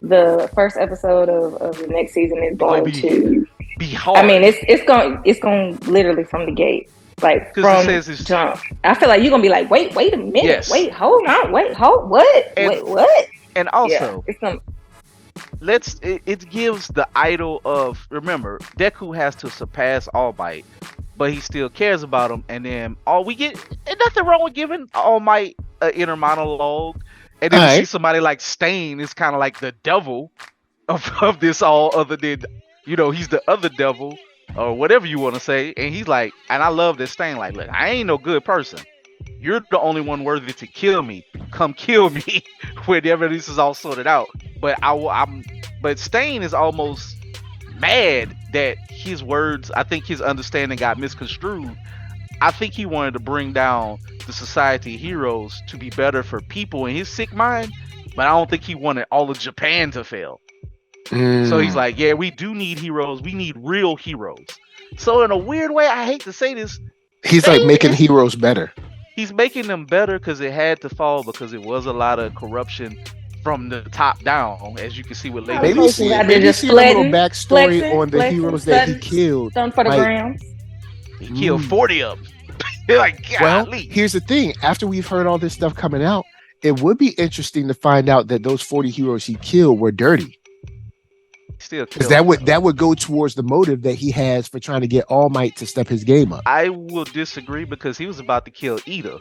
the first episode of the next season is going to be hard. I mean, it's going literally from the gate, like from jump. I feel like you're gonna be like, wait a minute, Yes. wait, hold on, what? Wait, what? And also, it's gonna. It gives the idol of, remember, Deku has to surpass All Might, but he still cares about him. And then and nothing wrong with giving All Might an inner monologue. And then you see somebody like Stain is kind of like the devil of this all, other than, he's the other devil or whatever you want to say. And he's like, and I love this Stain, like, look, I ain't no good person. You're the only one worthy to kill me. Come kill me whenever this is all sorted out. But but Stain is almost mad that his words, I think his understanding got misconstrued. I think he wanted to bring down the society of heroes to be better for people in his sick mind, but I don't think he wanted all of Japan to fail. So he's like, yeah, we do need heroes. We need real heroes. So in a weird way, I hate to say this, he's like making heroes better. He's making them better because it had to fall, because it was a lot of corruption from the top down, as you can see with Lady. Maybe see a little backstory on the heroes that he killed. Done for the grounds. He killed 40 of them. Like, well, here's the thing. After we've heard all this stuff coming out, it would be interesting to find out that those 40 heroes he killed were dirty. Still, because that would go towards the motive that he has for trying to get All Might to step his game up. I will disagree, because he was about to kill Ida.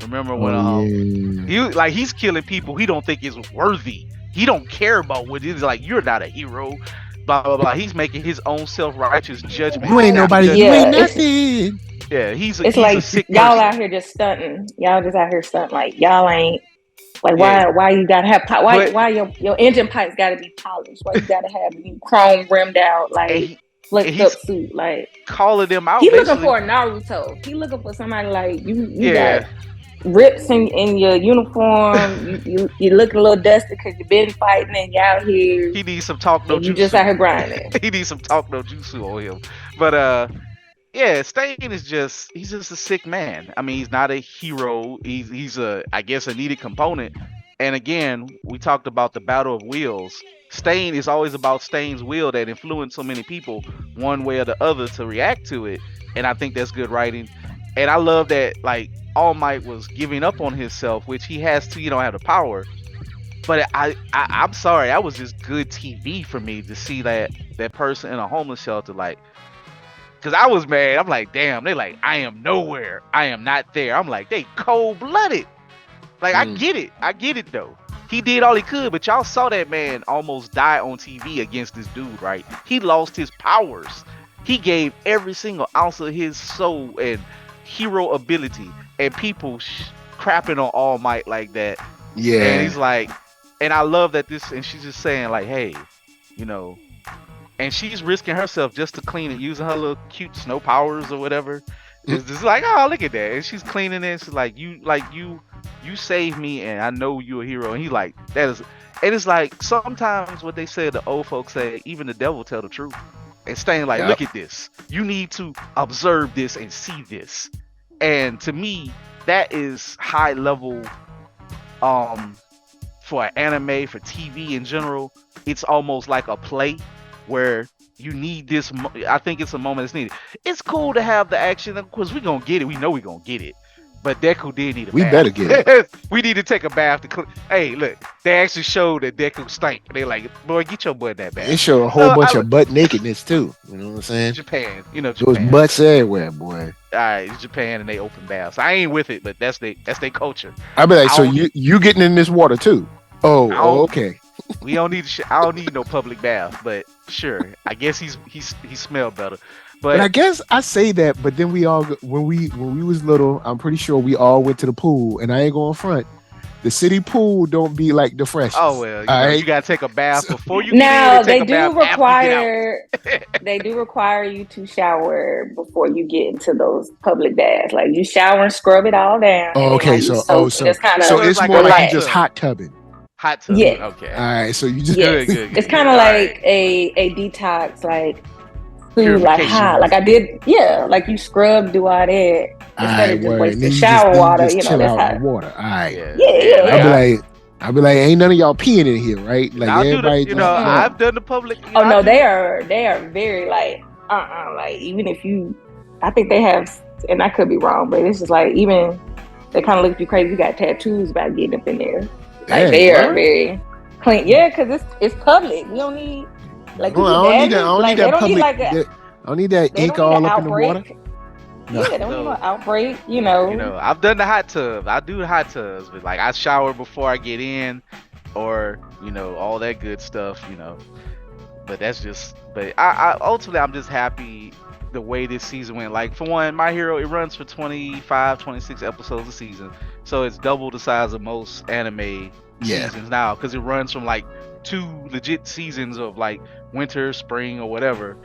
Remember when he's killing people he don't think is worthy. He don't care about what it is. Like, you're not a hero. Blah blah blah. He's making his own self-righteous judgment. You ain't nobody. You ain't nothing. Yeah, he's like a sick y'all person. out here just stunting. Y'all just out here stunting. Like, y'all ain't. Like, why you gotta have why your engine pipes gotta be polished? Why you gotta have chrome rimmed out, like flexed up suit? Like, calling them out. He looking for a Naruto. He looking for somebody like you got rips in your uniform. you looking a little dusty because you've been fighting and you out here. He needs some talk no jutsu. You just out here grinding. He needs some talk no jutsu on him. But Stain is he's just a sick man. I mean, he's not a hero. He's I guess a needed component. And again, we talked about the battle of wills. Stain is always about Stain's will that influenced so many people one way or the other to react to it. And I think that's good writing. And I love that, like, All Might was giving up on himself, which he has to, have the power. But I'm sorry, that was just good TV for me to see that person in a homeless shelter, like, because I was mad. I'm like, damn, they like, I am nowhere. I am not there. I'm like, they cold-blooded. Like, I get it though. He did all he could, but y'all saw that man almost die on TV against this dude, right? He lost his powers. He gave every single ounce of his soul and hero ability, and people crapping on All Might like that. Yeah. And he's like, and I love that and she's just saying like, hey, and she's risking herself just to clean it, using her little cute snow powers or whatever. It's just like, oh, look at that. And she's cleaning it. She's like, you saved me, and I know you're a hero. And he's like, that is, and it's like, sometimes what they say, the old folks say, even the devil tell the truth. And Stain like, look at this. You need to observe this and see this. And to me, that is high level for an anime, for TV in general. It's almost like a play where you need this. I think it's a moment that's needed. It's cool to have the action, of course. We're gonna get it. We know we're gonna get it, But Deku did need a We bath. better get it. We need to take a bath to clean. Hey, look, they actually showed that Deku stank. They like, boy, get your butt in that bath. It showed a whole So, bunch of butt nakedness too. You know what I'm saying? Japan, There was Japan. butts everywhere, boy. All right, it's Japan and they open baths. I ain't with it, but that's their culture. I be like, I so don't- you getting in this water too? Oh, I don't- okay. We don't need. I don't need no public bath, but sure. I guess he smelled better. But I But guess I say that, but then we all when we was little, I'm pretty sure we all went to the pool, and I ain't going front. The city pool don't be like the fresh. oh well, Alright. you gotta take a bath before you Now get in. they And take do a bath after you get require they do require you to shower before you get into those public baths. Like you shower and scrub it all down. Oh, and then, okay, like, you so soak, and it's kind of so So it's it's like more a like you hot just tub. hot tubbing. hot tub. Yeah. Okay. All right, so you just Yes. Good. It's kind of All like right. a detox, like food, like Purification. hot. Like I did, yeah. Like you scrub, do all that all instead right, of just word. And wasting then you shower just, water. just You know, chill that's out hot. in the water. All right. Yeah. I'll be like, ain't none of y'all peeing in here, right? Like I'll do the, everybody. you know, I've done the public. You Oh know, no, I do- they are very like like even if you, I think they have, and I could be wrong, but it's just like even they kind of look at you crazy. You got tattoos about getting up in there. Like Dang, they are what? very clean. Yeah, because it's public. We don't need like No, I don't need that. I don't like, need they that don't need public. like a, I don't need that they ink don't need all an up in the water. outbreak. No. Yeah, they don't need No. an outbreak. You know. You know, I've done the hot tub. I do the hot tubs, but like I shower before I get in, or you know, all that good stuff. You know, but that's just. But I ultimately I'm just happy the way this season went. Like for one, My Hero it runs for 25, 26 episodes a season, so it's double the size of most anime Yeah. seasons now because it runs from like 2 legit seasons of like winter, spring, or whatever.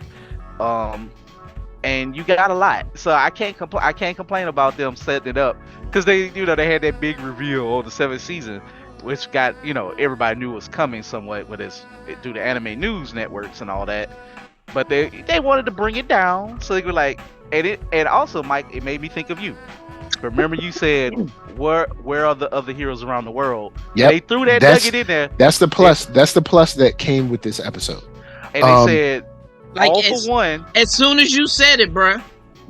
And you got a lot, so I can't complain about them setting it up because they had that big reveal on the 7th season, which got everybody knew was coming somewhat, but it's through the anime news networks and all that. But they wanted to bring it down, so they were like, and also Mike, it made me think of you. Remember you said where are the other heroes around the world? Yep. They threw that That's- nugget in there, That's the plus. That's the plus that came with this episode. and they said Like all as, for one. as soon as you said it, bruh,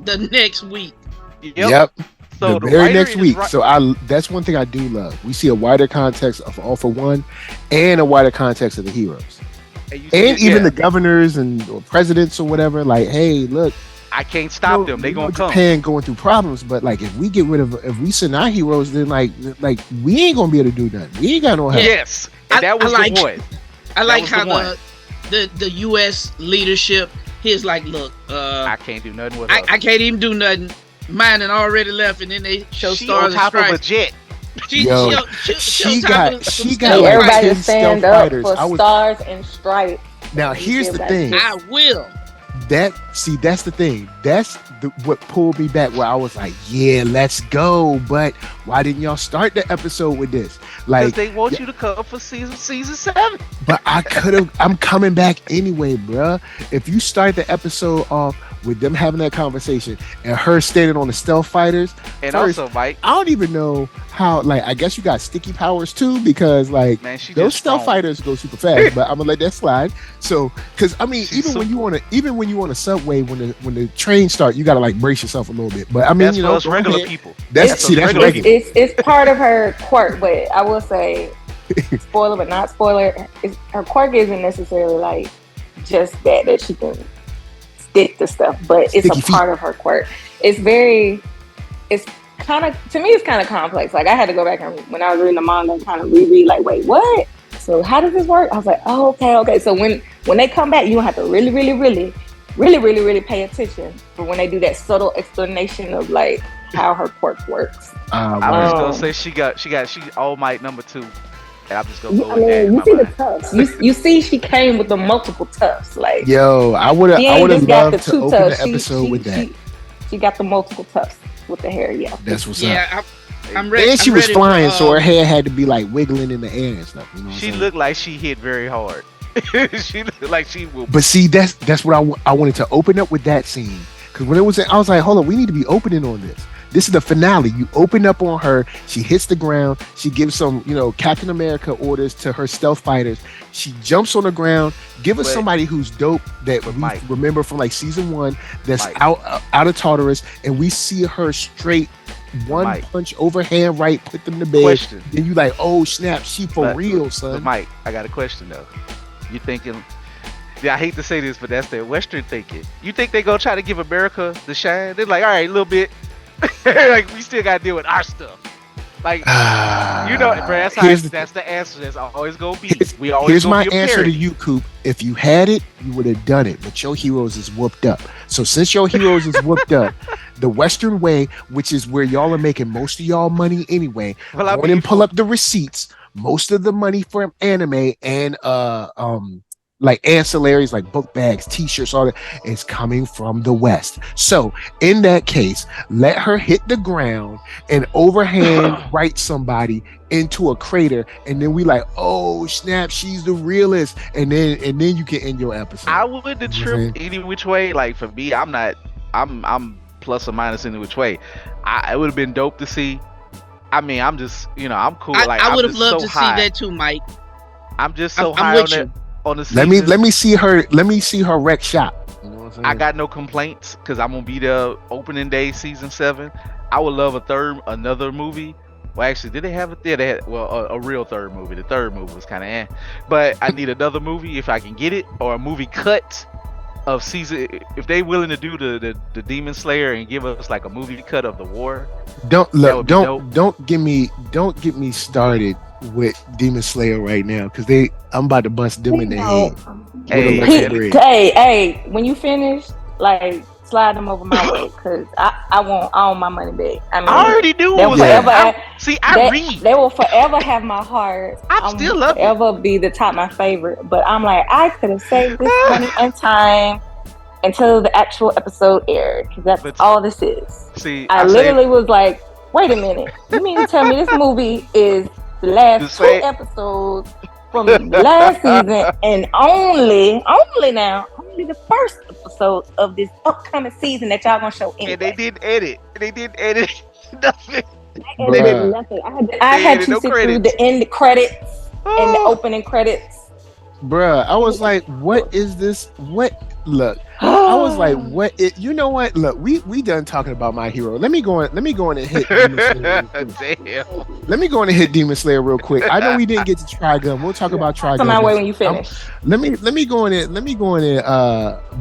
the next week. Yep. So the very writer next is week. ri- So that's one thing I do love. We see a wider context of All for One, and a wider context of the heroes, you see and it, even yeah. the governors and or presidents or whatever. Like, hey, look, I can't stop them. They we know gonna come. Japan going through problems, but like if we send our heroes, then like we ain't gonna be able to do nothing. We ain't got no help. Yes, and that was like- the one. I like was how the one. the U.S. leadership is like, look, I can't do nothing with I her. can't even do nothing. Mine had already left, and then they show She stars on and top of a stripes. jet. Yo, She she top got of some she stuff. got Hey, like everybody 10 stand stealth up fighters. for stars and stripes. Now here's the thing. I will. That's the thing. That's what pulled me back, where I was like, yeah, let's go. But why didn't y'all start the episode with this? Because Like, they want you to come for season 7. but I could have. I'm coming back anyway, bruh. If you start the episode off with them having that conversation and her standing on the stealth fighters, And first, also, Mike, I don't even know how. Like, I guess you got sticky powers too, because like man, she those just stealth strong. fighters go super fast. But I'm gonna let that slide. So, because I mean, She's even when you on a subway, when the train start, you gotta like brace yourself a little bit. But I mean, That's you for know, us regular people. That's us regular regular. It's part of her quirk, but I will say, spoiler but not spoiler, her quirk isn't necessarily like just that she can stick to stuff, but it's Sticky a part of her quirk. It's kind of, to me, it's kind of complex. Like I had to go back and when I was reading the manga and kind of reread, like, wait, what? So how does this work? I was like, oh, okay. So when they come back, you don't have to really pay attention for when they do that subtle explanation of like how her quirk works. I'm just gonna say she All Might number 2, and I'm just gonna go I with that. in mean, you my see the mind. tufts. You see, she came with the multiple tufts. Like, Yo, I would she have ain't just got loved the to two open the tufts. episode with that. She got the multiple tufts with the hair. Yeah. That's what's up. Yeah, I'm ready. And she I'm was ready flying, for, so her hair had to be like wiggling in the air and stuff. You know what I'm She saying? looked like she hit very hard. She looked like she will. But see, that's what I wanted to open up with that scene, because when it was, I was like, hold on, we need to be opening on this. This is the finale. You open up on her. She hits the ground. She gives some, Captain America orders to her stealth fighters. She jumps on the ground. Give us But- somebody who's dope that but we Mike. remember from like season 1. That's Mike. out of Tartarus, and we see her straight one Mike. punch overhand right, put them to bed. Question. Then you like, oh snap, she for real, son. But Mike, I got a question though. You thinking? Yeah, I hate to say this, but that's their Western thinking. You think they gonna try to give America the shine? They're like, all right, a little bit. Like we still gotta deal with our stuff. Like you know, bro, that's the answer. That's always gonna be. We always here's gonna my be a answer parody. to you, Coop. If you had it, you would have done it. But your heroes is whooped up. So since your heroes is whooped up, the Western way, which is where y'all are making most of y'all money anyway, Well, go and pull up the receipts. Most of the money from anime and like ancillaries like book bags, t-shirts, all that is coming from the West. So in that case, let her hit the ground and overhand right somebody into a crater, and then we like, oh snap, she's the realest, and then you can end your episode. I would the trip any which way. Like for me, I'm plus or minus any which way. It would have been dope to see. I mean, I'm just, I'm cool. I would have loved to see that too, Mike. I'm just so I'm high with on you. it. On the season. Let me see her wreck shop. You know what I'm saying? I got no complaints because I'm gonna be there opening day season 7. I would love another movie. Well, actually, did they have it there? They had a real third movie. The third movie was kind of but I need another movie if I can get it, or a movie cut of season. If they willing to do the Demon Slayer and give us like a movie cut of the war. Don't get me started with Demon Slayer right now, because I'm about to bust them in the head. Hey, when you finish, like slide them over my way, because I want all my money back. I mean, I already do. They will forever have my heart. I still love it. Forever be the top my favorite. But I'm like, I could have saved this money and time until the actual episode aired, because that's all this is. I literally was like, wait a minute, you mean to tell me this movie is the last 2 episodes from the last season, and only the first episode of this upcoming season that y'all gonna show anyway? And they didn't edit. Nothing. They did nothing. I had to sit through the end credits and the opening credits. Bruh, I was like, what is this? What? Look, I was like, what? You know what? Look, we done talking about my hero. Let me go in and hit Demon Slayer. Damn. Let me go in and hit Demon Slayer real quick. I know we didn't get to Trigun. We'll talk about Trigun. Come my way when you finish. Let me go in and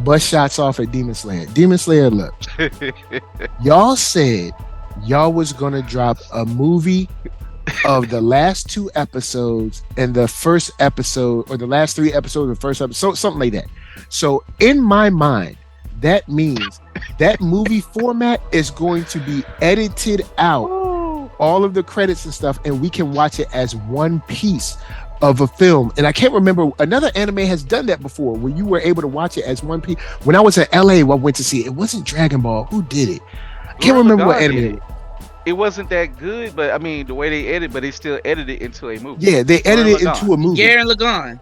bust shots off at Demon Slayer. Demon Slayer, look. Y'all said y'all was gonna drop a movie of the last 2 episodes and the first episode, or the last 3 episodes of the first episode, something like that. So in my mind, that means that movie format is going to be edited out, all of the credits and stuff, and we can watch it as one piece of a film. And I can't remember, another anime has done that before, where you were able to watch it as one piece. When I was in LA, I went to see it. It wasn't Dragon Ball. Who did it? I can't remember what anime. It wasn't that good, but I mean the way they edited, but they still edited it into a movie. Yeah, they edited it into a movie. Garen Lagann.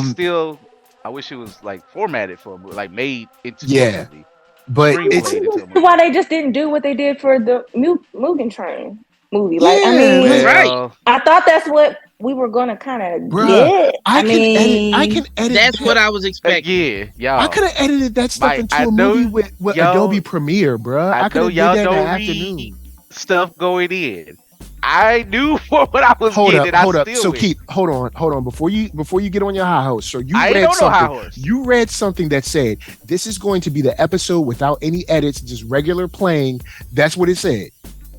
Still, I wish it was like formatted for a movie, like made into a movie. But it's why they just didn't do what they did for the Mugen Train movie. Like, I mean, right? I thought that's what we were gonna kind of get. I can edit. That's what I was expecting. Y'all. I could have edited that stuff into a movie with Adobe Premiere, bro. I could have did that in the afternoon. Stuff going in. I knew what I was getting. Hold up. So keep hold on. Before you get on your high horse. So you read something that said this is going to be the episode without any edits, just regular playing. That's what it said.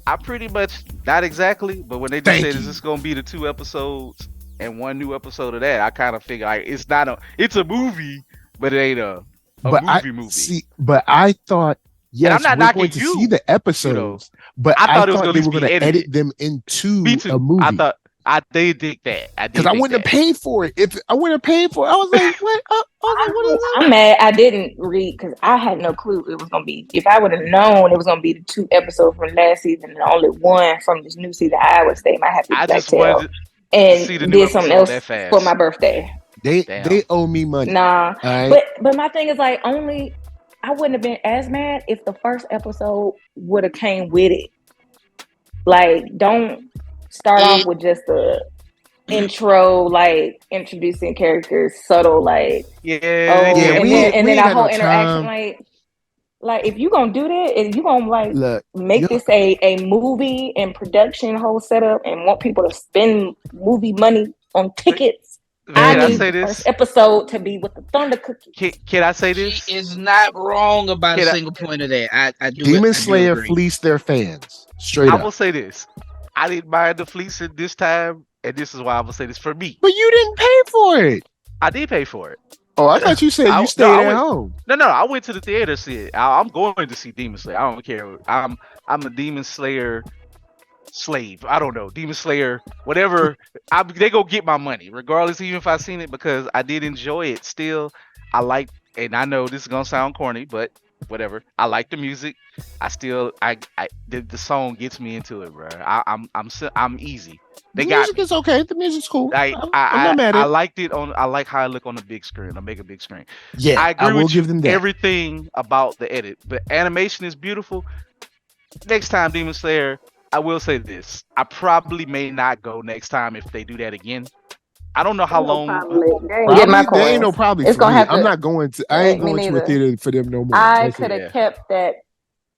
I pretty much, not exactly, but when they just said, is this going to be the 2 episodes and 1 new episode of that, I kind of figure like it's a movie, but it ain't a movie. See, but I thought, yes, we're going to see the episodes, but I thought they were going to edit them into a movie. I did think that. Because I wouldn't have paid for it. If I wouldn't have paid for it, I was like, what? I'm mad I didn't read, because I had no clue it was going to be. If I would have known it was going to be the 2 episodes from last season and only 1 from this new season, I would stay my happy black and did something else for my birthday. They owe me money. Nah. Right? But my thing is like, I wouldn't have been as mad if the first episode would have came with it. Like, don't start off with just a intro, like introducing characters, subtle, like and then a whole interaction, like Like, if you gonna do that, and you gonna like Look, make this a movie and production whole setup, and want people to spend movie money on tickets, I Can I need say the first this? episode to be with the Thunder Cookies. Can I say She this? is not wrong about a Can I, single point of that. Demon I do Slayer agree. fleeced their fans straight I up. will say this. I didn't mind the fleecing this time, and this is why I will say this for me. But you didn't pay for it. I did pay for it. Oh, I thought you said you stayed I at went, home. No, I went to the theater to see it. I'm going to see Demon Slayer. I don't care. I'm a Demon Slayer slave. I don't know. Demon Slayer, whatever. They go get my money, regardless, even if I seen it, because I did enjoy it. Still, I like, and I know this is gonna sound corny, but whatever. I like the music. The song gets me into it, bro. I'm easy. They The got music me. is okay. The music's cool. I'm not mad I at it. liked it on. I like how I look on the big screen. I make a big screen. Yeah, I agree will with give you. them that. Everything about the edit, but animation is beautiful. Next time, Demon Slayer, I will say this: I probably may not go next time if they do that again. I don't know how long. Get my Probably, there ain't no coins. probably It's for gonna me. have I'm to. not going to. I ain't Me going to a neither. theater for them no more. I That's could it. have kept that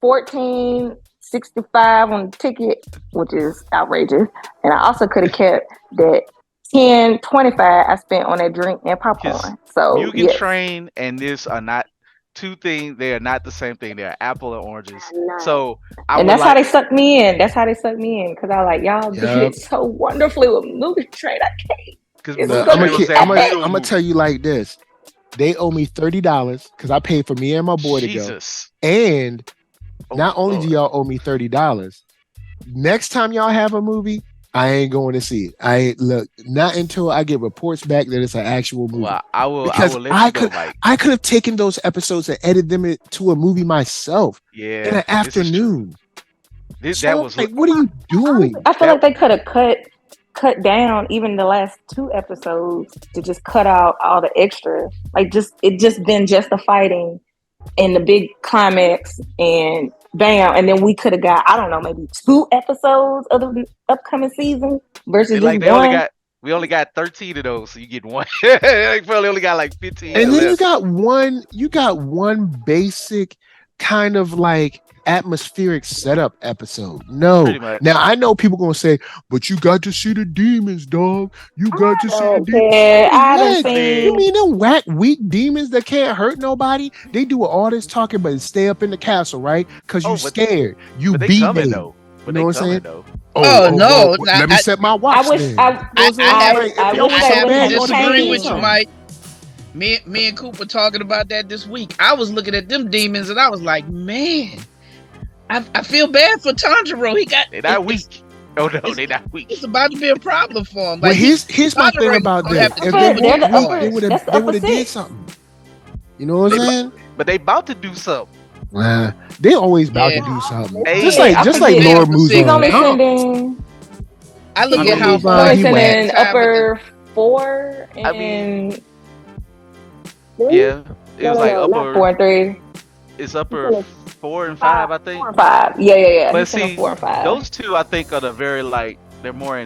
$14.65 on the ticket, which is outrageous, and I also could have kept that $10.25 I spent on that drink and popcorn. So Mugen yes. Train and this are not two things. They are not the same thing. They are apple and oranges. No. So And that's how they sucked me in. That's how they sucked me in, because I like, y'all did it so wonderfully with Mugen Train. I can't. I'm gonna tell you like this. They owe me $30 because I paid for me and my boy to go. And not only do y'all owe me $30, next time y'all have a movie, I ain't going to see it. Not until I get reports back that it's an actual movie. Well, I will let I you could, know, Mike. I could have taken those episodes and edited them into a movie myself in an afternoon. What are you doing? I feel like they could have cut down even the last 2 episodes to just cut out all the extra. Like, it just been just the fighting and the big climax and bam, and then we could have got, I don't know, maybe 2 episodes of the upcoming season versus just one. We only got 13 of those, so you get one. They probably only got like 15. And then you got one basic kind of like atmospheric setup episode. No. Now I know people gonna say, but you got to see the demons, dog. You got to see the demons. You mean them whack, weak demons that can't hurt nobody? They do all this talking, but stay up in the castle, right? Because you scared. You be though. You know what I'm saying? No. Let me set my watch. I have to disagree with you, Mike. Me and Coop were talking about that this week. I was looking at them demons and I was like, man, I feel bad for Tanjiro. They're not weak. Oh no, they're not weak. It's about to be a problem for him. Like, here's my thing about that. If they would have did something. You know what I'm saying? But they about to do something. They always about to do something. Just like Lord Muzan. I look at how far he's in upper 4 and yeah, it was like upper 4 and 3. It's upper 4 and 5, I think. 4 and 5. Yeah. But see, 4 and 5. Those two, I think, are the very they're more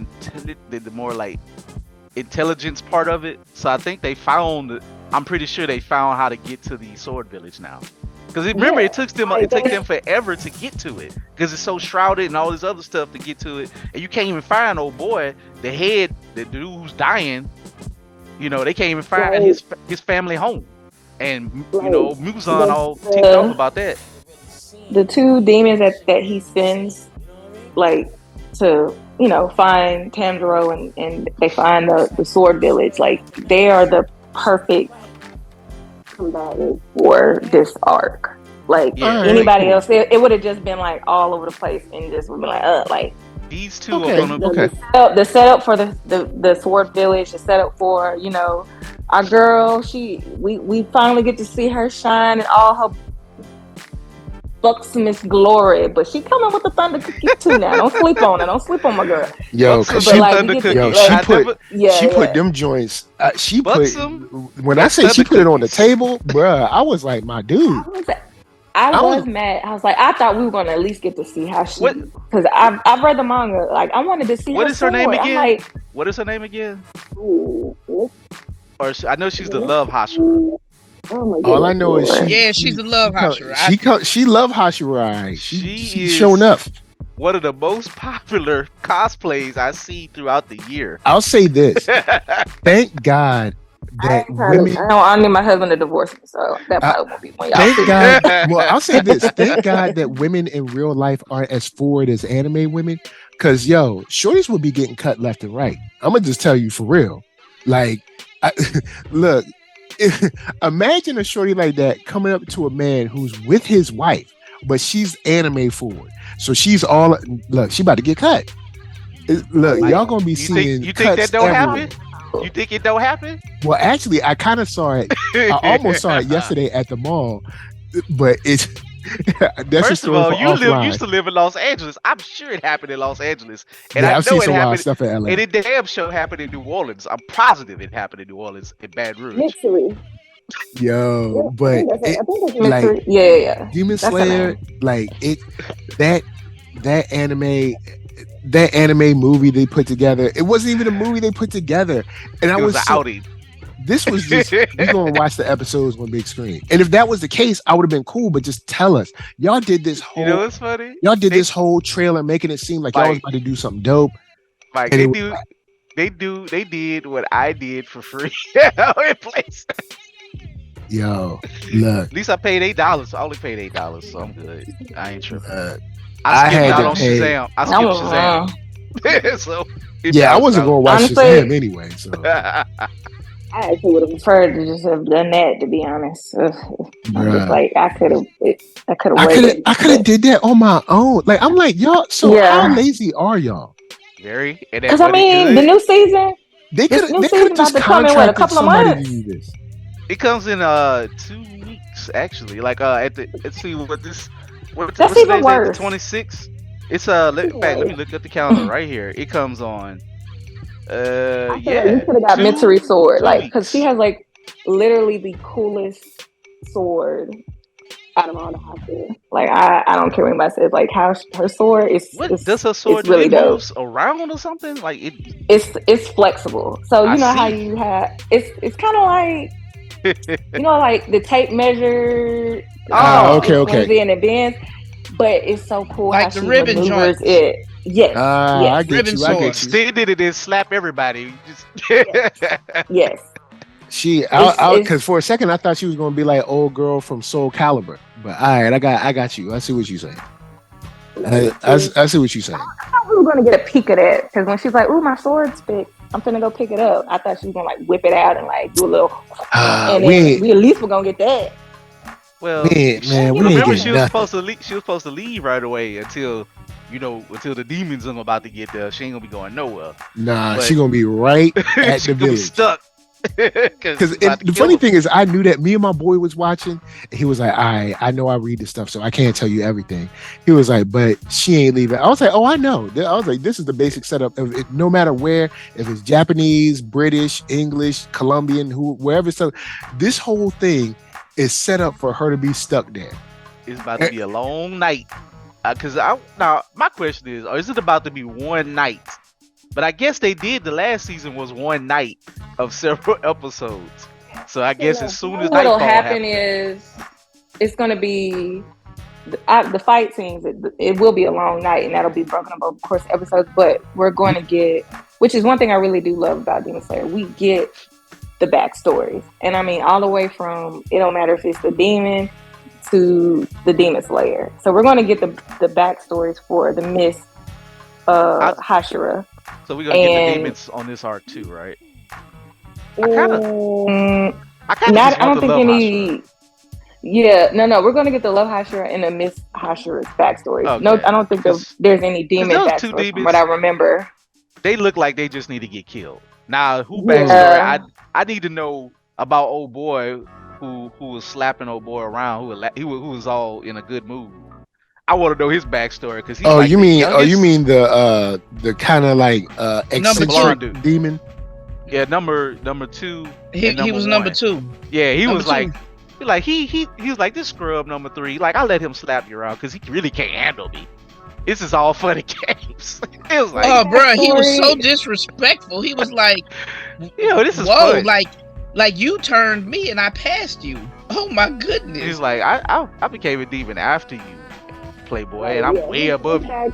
intelligence part of it. So I think I'm pretty sure they found how to get to the Sword Village now. Because remember, it took them forever to get to it because it's so shrouded and all this other stuff to get to it, and you can't even find old boy, the dude who's dying. You know, they can't even find his family home, and Muzan all ticked off about that. The 2 demons that he sends, like, to find Tanjiro and they find the Sword Village, like, they are the perfect combatant for this arc. Like, anybody else, it would have just been like all over the place and just would be like these 2 are gonna the setup for the Sword Village, the setup for our girl. We finally get to see her shine in all her buxomous glory, but she coming with the Thunder Cookie too now. Don't sleep on her. Don't sleep on my girl. Yo, cause she put them joints. When I say she put it on the table, bruh, I was like, my dude. I was mad. I was like, I thought we were gonna at least get to see how she, because I've read the manga. Like, I wanted to see what her is her name again. I'm like, what is her name again? Or I know she's the love Hashira. Oh my All I know is Lord. Yeah, she's a love Hashira. All I know is She's a love Hashira. she love Hashira. Right? She She's is showing up. one of the most popular cosplays I see throughout the year. I'll say this: thank God that women. I need my husband to divorce me, so that probably won't be when y'all Thank see. God. Well, I'll say this: thank God that women in real life aren't as forward as anime women. Cause shorties will be getting cut left and right. I'm gonna just tell you for real. Like, look, imagine a shorty like that coming up to a man who's with his wife, but she's anime forward. So she's all look. She about to get cut. Look, Like, y'all gonna be seeing. You think that don't everywhere. happen? You think it don't happen? Well, actually, I kind of saw it. I almost saw it yesterday at the mall, but it's. That's First of all, you used to live in Los Angeles. I'm sure it happened in Los Angeles, and I I've know seen it some wild happened. stuff in LA. And it damn sure happened in New Orleans. I'm positive it happened in New Orleans in Baton Rouge. Mystery. Yo, but I think it's like Mystery. Yeah. Demon That's her Slayer, name. like it, that anime movie they put together. It wasn't even a movie they put together, and It I was was an outing. This was just we gonna watch the episodes on big screen. And if that was the case, I would have been cool. But just tell us, y'all did this whole. You know what's funny? Y'all did this whole trailer making it seem like y'all was about to do something dope. Like and they did what I did for free in place. Yo, look. At least I paid $8. I only paid $8, so I'm good. I ain't tripping. I skipped had out to on pay. Shazam. I skipped Shazam. So I wasn't gonna watch Shazam anyway. So I actually would have preferred to just have done that, to be honest. I'm just like, I could have waited. I could have did that on my own. Like, I'm like, y'all, so how lazy are y'all? Very. Because I mean, the new season, they could have just come in, what, a couple of somebody months? to do this. It comes in 2 weeks actually. Like let's see what this. That's even worse. The 26th. It's let me look at the calendar right here. It comes on. I feel like you could have got Mitsuri sword, like, because she has like literally the coolest sword out of all the Haku. Like, I don't care what anybody says. Like, how her sword is. Does her sword really moves around or something? Like it's flexible. So you know how you have it's kind of like like the tape measure. Okay. And it bends, but it's so cool like how the she ribbon maneuvers joints. it. Yes. I get you. Extended it and slap everybody. Yes. Because for a second I thought she was gonna be like old girl from Soul Calibur. But all right, I got you. I see what you're saying. I see what you're saying. I thought we were gonna get a peek of that because when she's like, "Ooh, my sword's fixed. I'm finna go pick it up." I thought she was gonna like whip it out and like do a little. And then we at least were gonna get that. Well, remember she was supposed to leave. She was supposed to leave right away until the demons are about to get there. She ain't gonna be going nowhere. Nah, she gonna be right at the village. Stuck. Because the funny thing is, I knew that me and my boy was watching, and he was like, I know I read this stuff, so I can't tell you everything. He was like, but she ain't leaving. I was like, oh, I know. I was like, this is the basic setup of it, no matter where, if it's Japanese, British, English, Colombian, wherever. So this whole thing is set up for her to be stuck there. It's about to be a long night. Because now my question is it about to be one night? But I guess they did. The last season was one night of several episodes. So I guess as soon as what'll happen is it's going to be the fight scenes. It will be a long night, and that'll be broken up over the course of episodes. But we're going to get, which is one thing I really do love about Demon Slayer. We get the backstories, and I mean all the way from it don't matter if it's the demon to the Demon Slayer. So we're going to get the backstories for the Miss Hashira. So we're gonna get the demons on this arc too, right? I don't think any. Hashira. Yeah, no. We're gonna get the Love Hashira and the Miss Hashira's backstory. Okay. No, I don't think there's any demon backstory from what I remember. They look like they just need to get killed. Now, who backstory? I need to know about old boy who was slapping old boy around. Who was all in a good mood. I want to know his backstory because he's you mean the kind of like eccentric demon? Yeah, number two. He was number 2. Yeah, he was like he was like this scrub number 3. Like I let him slap you around because he really can't handle me. This is all funny games. It was like, oh, bro, he was so disrespectful. He was like, this is fun. like you turned me and I passed you. Oh my goodness. He's like, I became a demon after you, Playboy, and I'm way above you.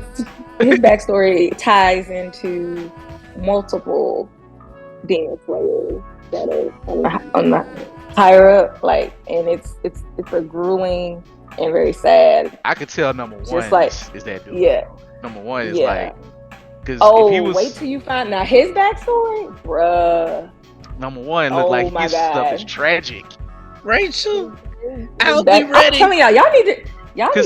His backstory ties into multiple demon slayers that are on the higher up, like, and it's a grueling and very sad. I could tell number one is that dude. Yeah. Number one is like, because if he was. Wait till you find now his backstory, bruh. Number one looked like his stuff is tragic. Rachel, I'll be ready. I'm telling y'all need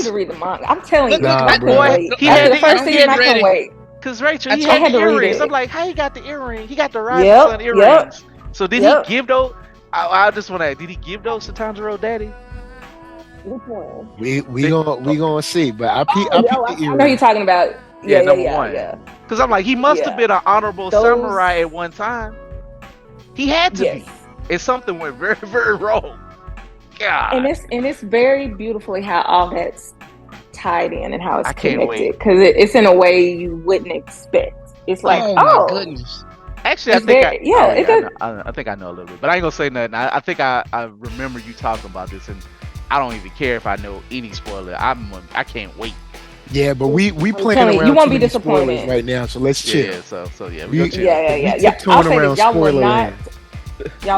to read the manga. I'm telling you, I couldn't wait. He had the first season, I couldn't wait. Cause Rachel, he had the earrings. I'm like, how he got the earring? He got the rising sun earrings. Yep. So did he give those? I just want to. Did he give those to Tanjiro Daddy? Which one? We gonna see, but I know you're talking about. Yeah, number one. Yeah. Cause I'm like, he must have been an honorable samurai at one time. He had to be. And something went very, very wrong. God. And it's very beautifully how all that's tied in and how it's connected, because it's in a way you wouldn't expect. It's like, my goodness. Actually, I think I know a little bit, but I ain't gonna say nothing. I think I remember you talking about this, and I don't even care if I know any spoiler. I can't wait. Yeah, but we playing around. You won't be disappointed right now, so let's chill. Yeah, so yeah, we I'll say this, y'all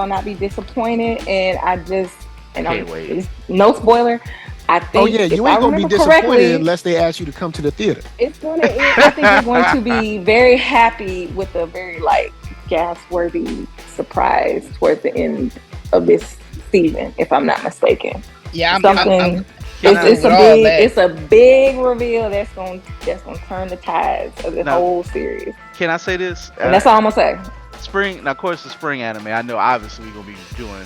will not be disappointed, and can't wait. No spoiler. I think. Oh yeah, you ain't gonna be disappointed unless they ask you to come to the theater. I think you're going to be very happy with a very gas-worthy surprise towards the end of this season, if I'm not mistaken. Yeah, it's a big reveal that's gonna turn the tides of the whole series. Can I say this? And that's all I'm gonna say. Spring. Now, of course, the spring anime. I know, obviously, we're gonna be doing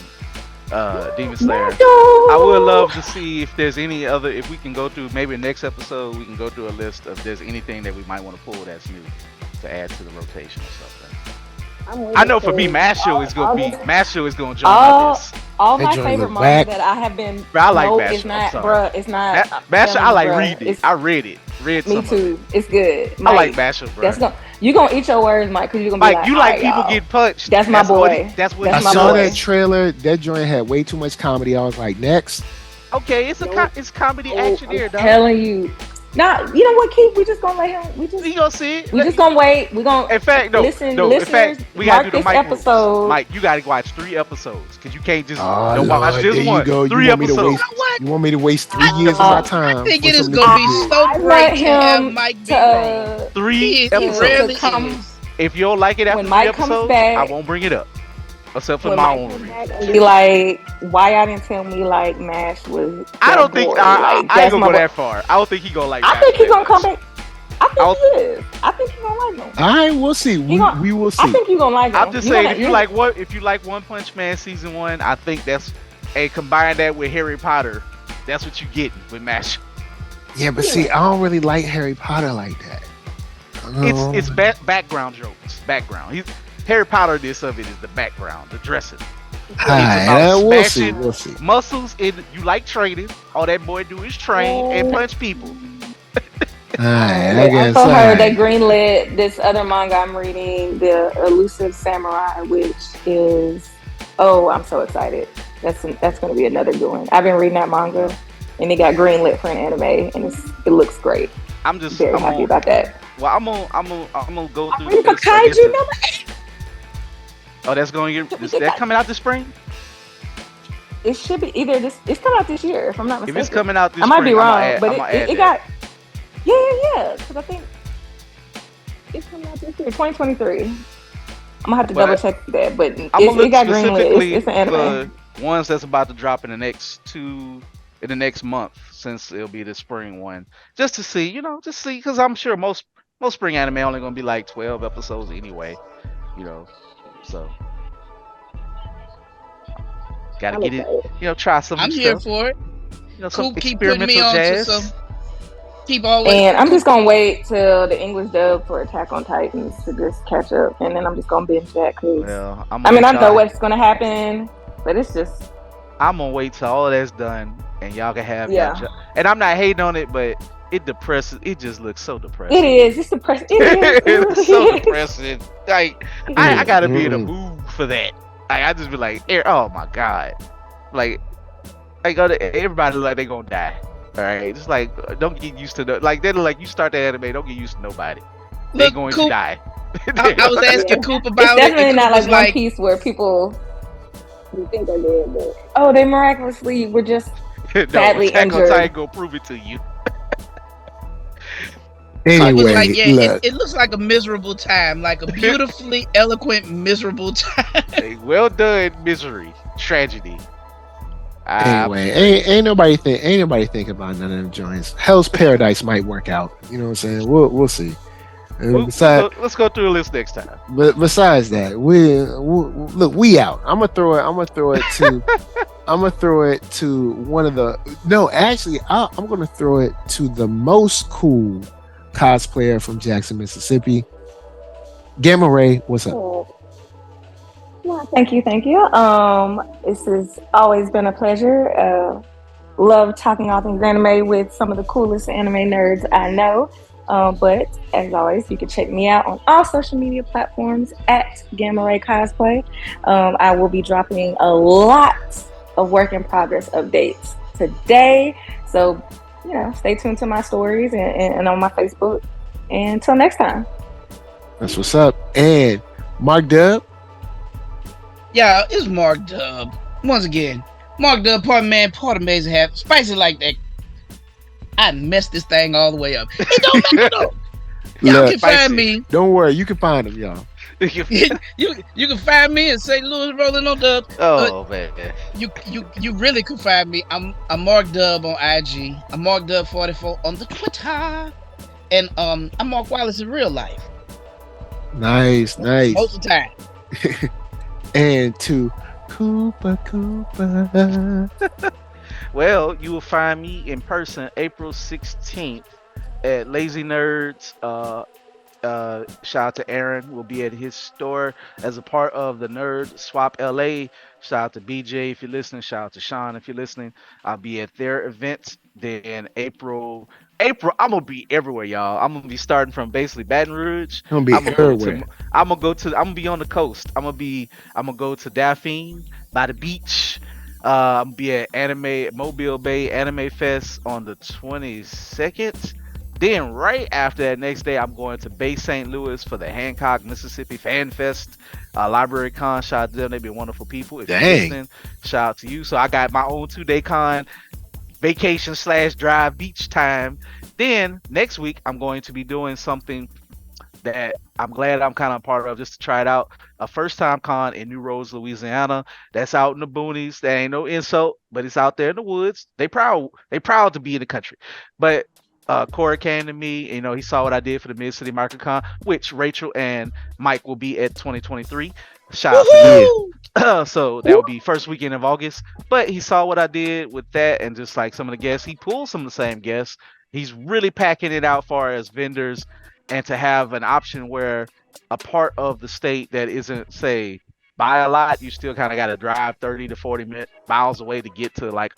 Demon Slayer. I would love to see if there's any other. If we can go through maybe next episode, we can go through a list of if there's anything that we might want to pull that's new to add to the rotation or something. I know for me, Masho is gonna jump on this. All my favorite manga that I have been. I like Masho. It's not. Masho, I like reading it. I read it. Me too. It's good. Mike, I like Masho, bro. You gonna eat your words, Mike, because you're gonna be Mike, you like people get punched. That's my boy. I saw that trailer. That joint had way too much comedy. I was like, next. Okay, it's comedy action here, dog. I'm telling you. Nah, you know what, Keith? We just gonna let him. We gonna see it. We just gonna wait. We gonna. In fact, listeners, in fact, we gotta do the Mike episode. Rules. Mike, you gotta watch 3 episodes because you can't just watch this one. You 3 episodes. You want me to waste 3 years of my time? I think it is gonna be so great to have Mike be wrong. 3 episodes. If you don't like it after 3 episodes, I won't bring it up. Except for my own reason. Be like, why y'all didn't tell me like MASH was? I don't think I ain't gonna go that far. I don't think he gonna like. I think he gonna come back. I think he is. I think he gonna like him. All right, we'll see. We will see. I think you gonna like him. I'm just saying, if you like One Punch Man season 1, I think that's combine that with Harry Potter. That's what you get with MASH. Yeah, but see, I don't really like Harry Potter like that. It's background jokes. Background. Harry Potter, this of it is the background, the dressing. We'll see. Muscles, you like training. All that boy do is train and punch people. I also heard they greenlit this other manga I'm reading, The Elusive Samurai, which is I'm so excited. That's going to be another good one. I've been reading that manga, and it got greenlit for an anime, and it looks great. I'm very happy about that. Well, I'm gonna go through. I'm Kaiju number 8. Oh, that's going. Is that coming out this spring? It should be either this. It's coming out this year, if I'm not mistaken. If it's coming out this, I might be wrong, but it got. Yeah. Because I think it's coming out this year, 2023. I'm gonna have to double check that, but it got greenlit. It's an anime. Ones that's about to drop in the next month, since it'll be the spring one, just to see, because I'm sure most spring anime only gonna be like 12 episodes anyway, so gotta get it, try some. I'm stuff. Here for it. Some keep putting me on jazz. to some. Keep always. And I'm just gonna wait till the English dub for Attack on Titans to just catch up, and then I'm just gonna binge that because I know what's gonna happen, but it's just. I'm gonna wait till all that's done, and y'all can have and I'm not hating on it, but it depresses. It just looks so depressing. It is. It's depressing. It's so depressing. Like I gotta be in a mood for that. Like I just be like, oh my god, like Like everybody look like they gonna die. All right, just like don't get used to like they're like you start the anime, don't get used to nobody. They Look, going to Coop, die. I was asking Yeah. Coop It's about it, definitely and not Coop was like One like, Piece where people you think are dead, but oh, they miraculously were just No, badly Attack on injured. Titan gonna prove it to you. Coop was like, Anyway, yeah, look. it looks like a miserable time, like a beautifully eloquent miserable time. A well done misery tragedy. Anyway, Praise. ain't nobody think about none of them joints. Hell's Paradise might work out. You know what I'm saying? We'll see. Let's go through the list next time. But besides that, look, we out. I'm gonna throw it to I'm gonna throw it to one of the no, actually, I'm gonna throw it to the most cool cosplayer from Jackson, Mississippi. Gamma Ray, what's up? Well, thank you. This has always been a pleasure. Love talking all things anime with some of the coolest anime nerds I know. But as always, you can check me out on all social media platforms at Gamma Ray Cosplay. I will be dropping a lot of work in progress updates today. So, stay tuned to my stories and on my Facebook. And until next time. That's what's up. And Mark Dub. Yeah, it's Mark Dub. Once again, Mark Dub, part man, part amazing half. Spicy like that. I messed this thing all the way up. It don't matter though. Y'all can find me. Don't worry, you can find them, y'all. you can find me in St. Louis rolling on Dub. Oh man. You really can find me. I'm Mark Dub on IG. I'm Mark Dub 44 on the Twitter. And I'm Mark Wallace in real life. Nice. Most of the time. And to Koopa. Well, you will find me in person April 16th at Lazy Nerds. Shout out to Aaron. We'll be at his store as a part of the Nerd Swap LA. Shout out to BJ if you're listening. Shout out to Sean if you're listening. I'll be at their events. Then April, I'm gonna be everywhere, y'all. I'm gonna be starting from basically Baton Rouge. I'm gonna be everywhere. I'm gonna be on the coast. I'm gonna go to Daphne by the beach. I'm gonna be at Mobile Bay Anime Fest on the 22nd. Then right after that, next day, I'm going to Bay St. Louis for the Hancock, Mississippi Fan Fest, Library Con. Shout out to them. They've been wonderful people. If you're listening, shout out to you. So I got my own 2-day con, vacation / drive beach time. Then next week, I'm going to be doing something that I'm glad I'm kind of part of just to try it out. A first time con in New Roads, Louisiana. That's out in the boonies. That ain't no insult, but it's out there in the woods. They proud to be in the country. But Corey came to me, he saw what I did for the Mid City MicroCon, which Rachel and Mike will be at 2023. Shout out to you. So that will be first weekend of August. But he saw what I did with that and just like some of the guests. He pulled some of the same guests. He's really packing it out far as vendors and to have an option where a part of the state that isn't, say, by a lot, you still kind of got to drive 30 to 40 miles away to get to like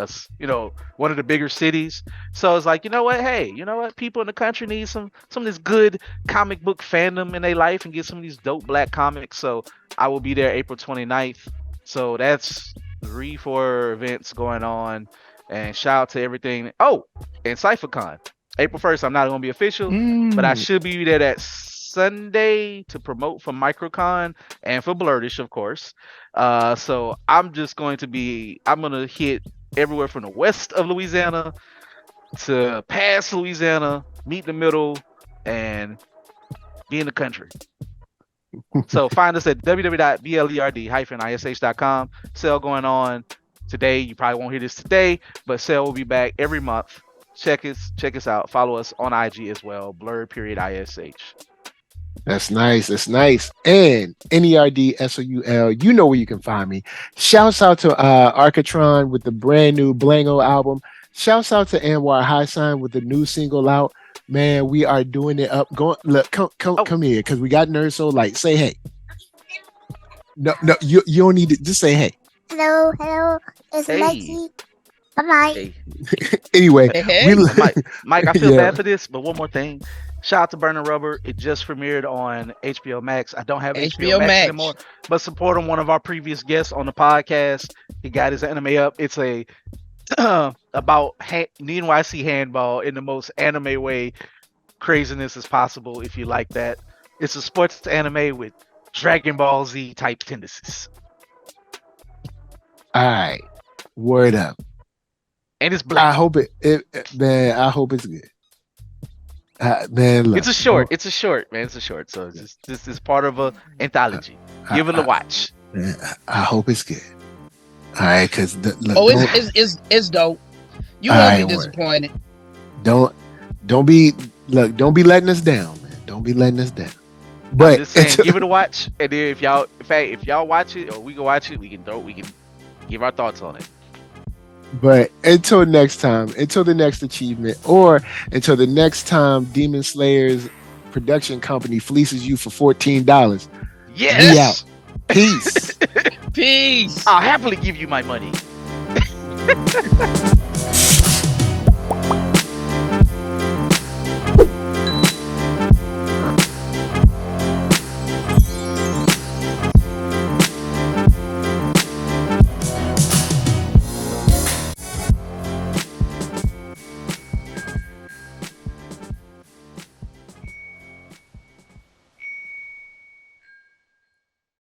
one of the bigger cities. So it's like, hey, people in the country need some of this good comic book fandom in their life and get some of these dope black comics. So I will be there April 29th. So that's 3-4 events going on. And shout out to everything. Oh, and CypherCon. April 1st, I'm not going to be official, but I should be there that Sunday to promote for Microcon and for Blurtish, of course. So I'm going to hit everywhere from the west of Louisiana to past Louisiana, meet the middle, and be in the country. So find us at www.blerd-ish.com. Sale going on today. You probably won't hear this today, but sale will be back every month. Check us out. Follow us on IG as well. Blerd-ish. That's nice. And NERDSoul, you know where you can find me. Shouts out to Arcatron with the brand new Blango album. Shouts out to Anwar Hassan with the new single out. Man, we are doing it up. Look, come here, because we got NERDSoul. Like, say hey. No, you don't need to just say hey. Hello, it's Mikey. Bye-bye. Hey. Anyway, Hey. Mike, I feel bad for this, but one more thing. Shout out to Burning Rubber. It just premiered on HBO Max. I don't have HBO Max anymore, but support him. One of our previous guests on the podcast, he got his anime up. It's a about NYC handball in the most anime way, craziness as possible. If you like that, it's a sports anime with Dragon Ball Z type tendencies, All right, word up. and it's black. I hope man. I hope it's good. Man, look, It's a short. It's a short, man. It's a short. So this is part of a anthology. Give it a watch. I hope it's good. All right, because it's dope. You won't be disappointed. Don't be letting us down, man. Don't be letting us down. But I'm just saying, give it a watch, and then if y'all watch it or we can watch it, we can give our thoughts on it. But until next time, until the next achievement, or until the next time Demon Slayer's production company fleeces you for $14. Yes. We out. Peace. Peace. I'll happily give you my money.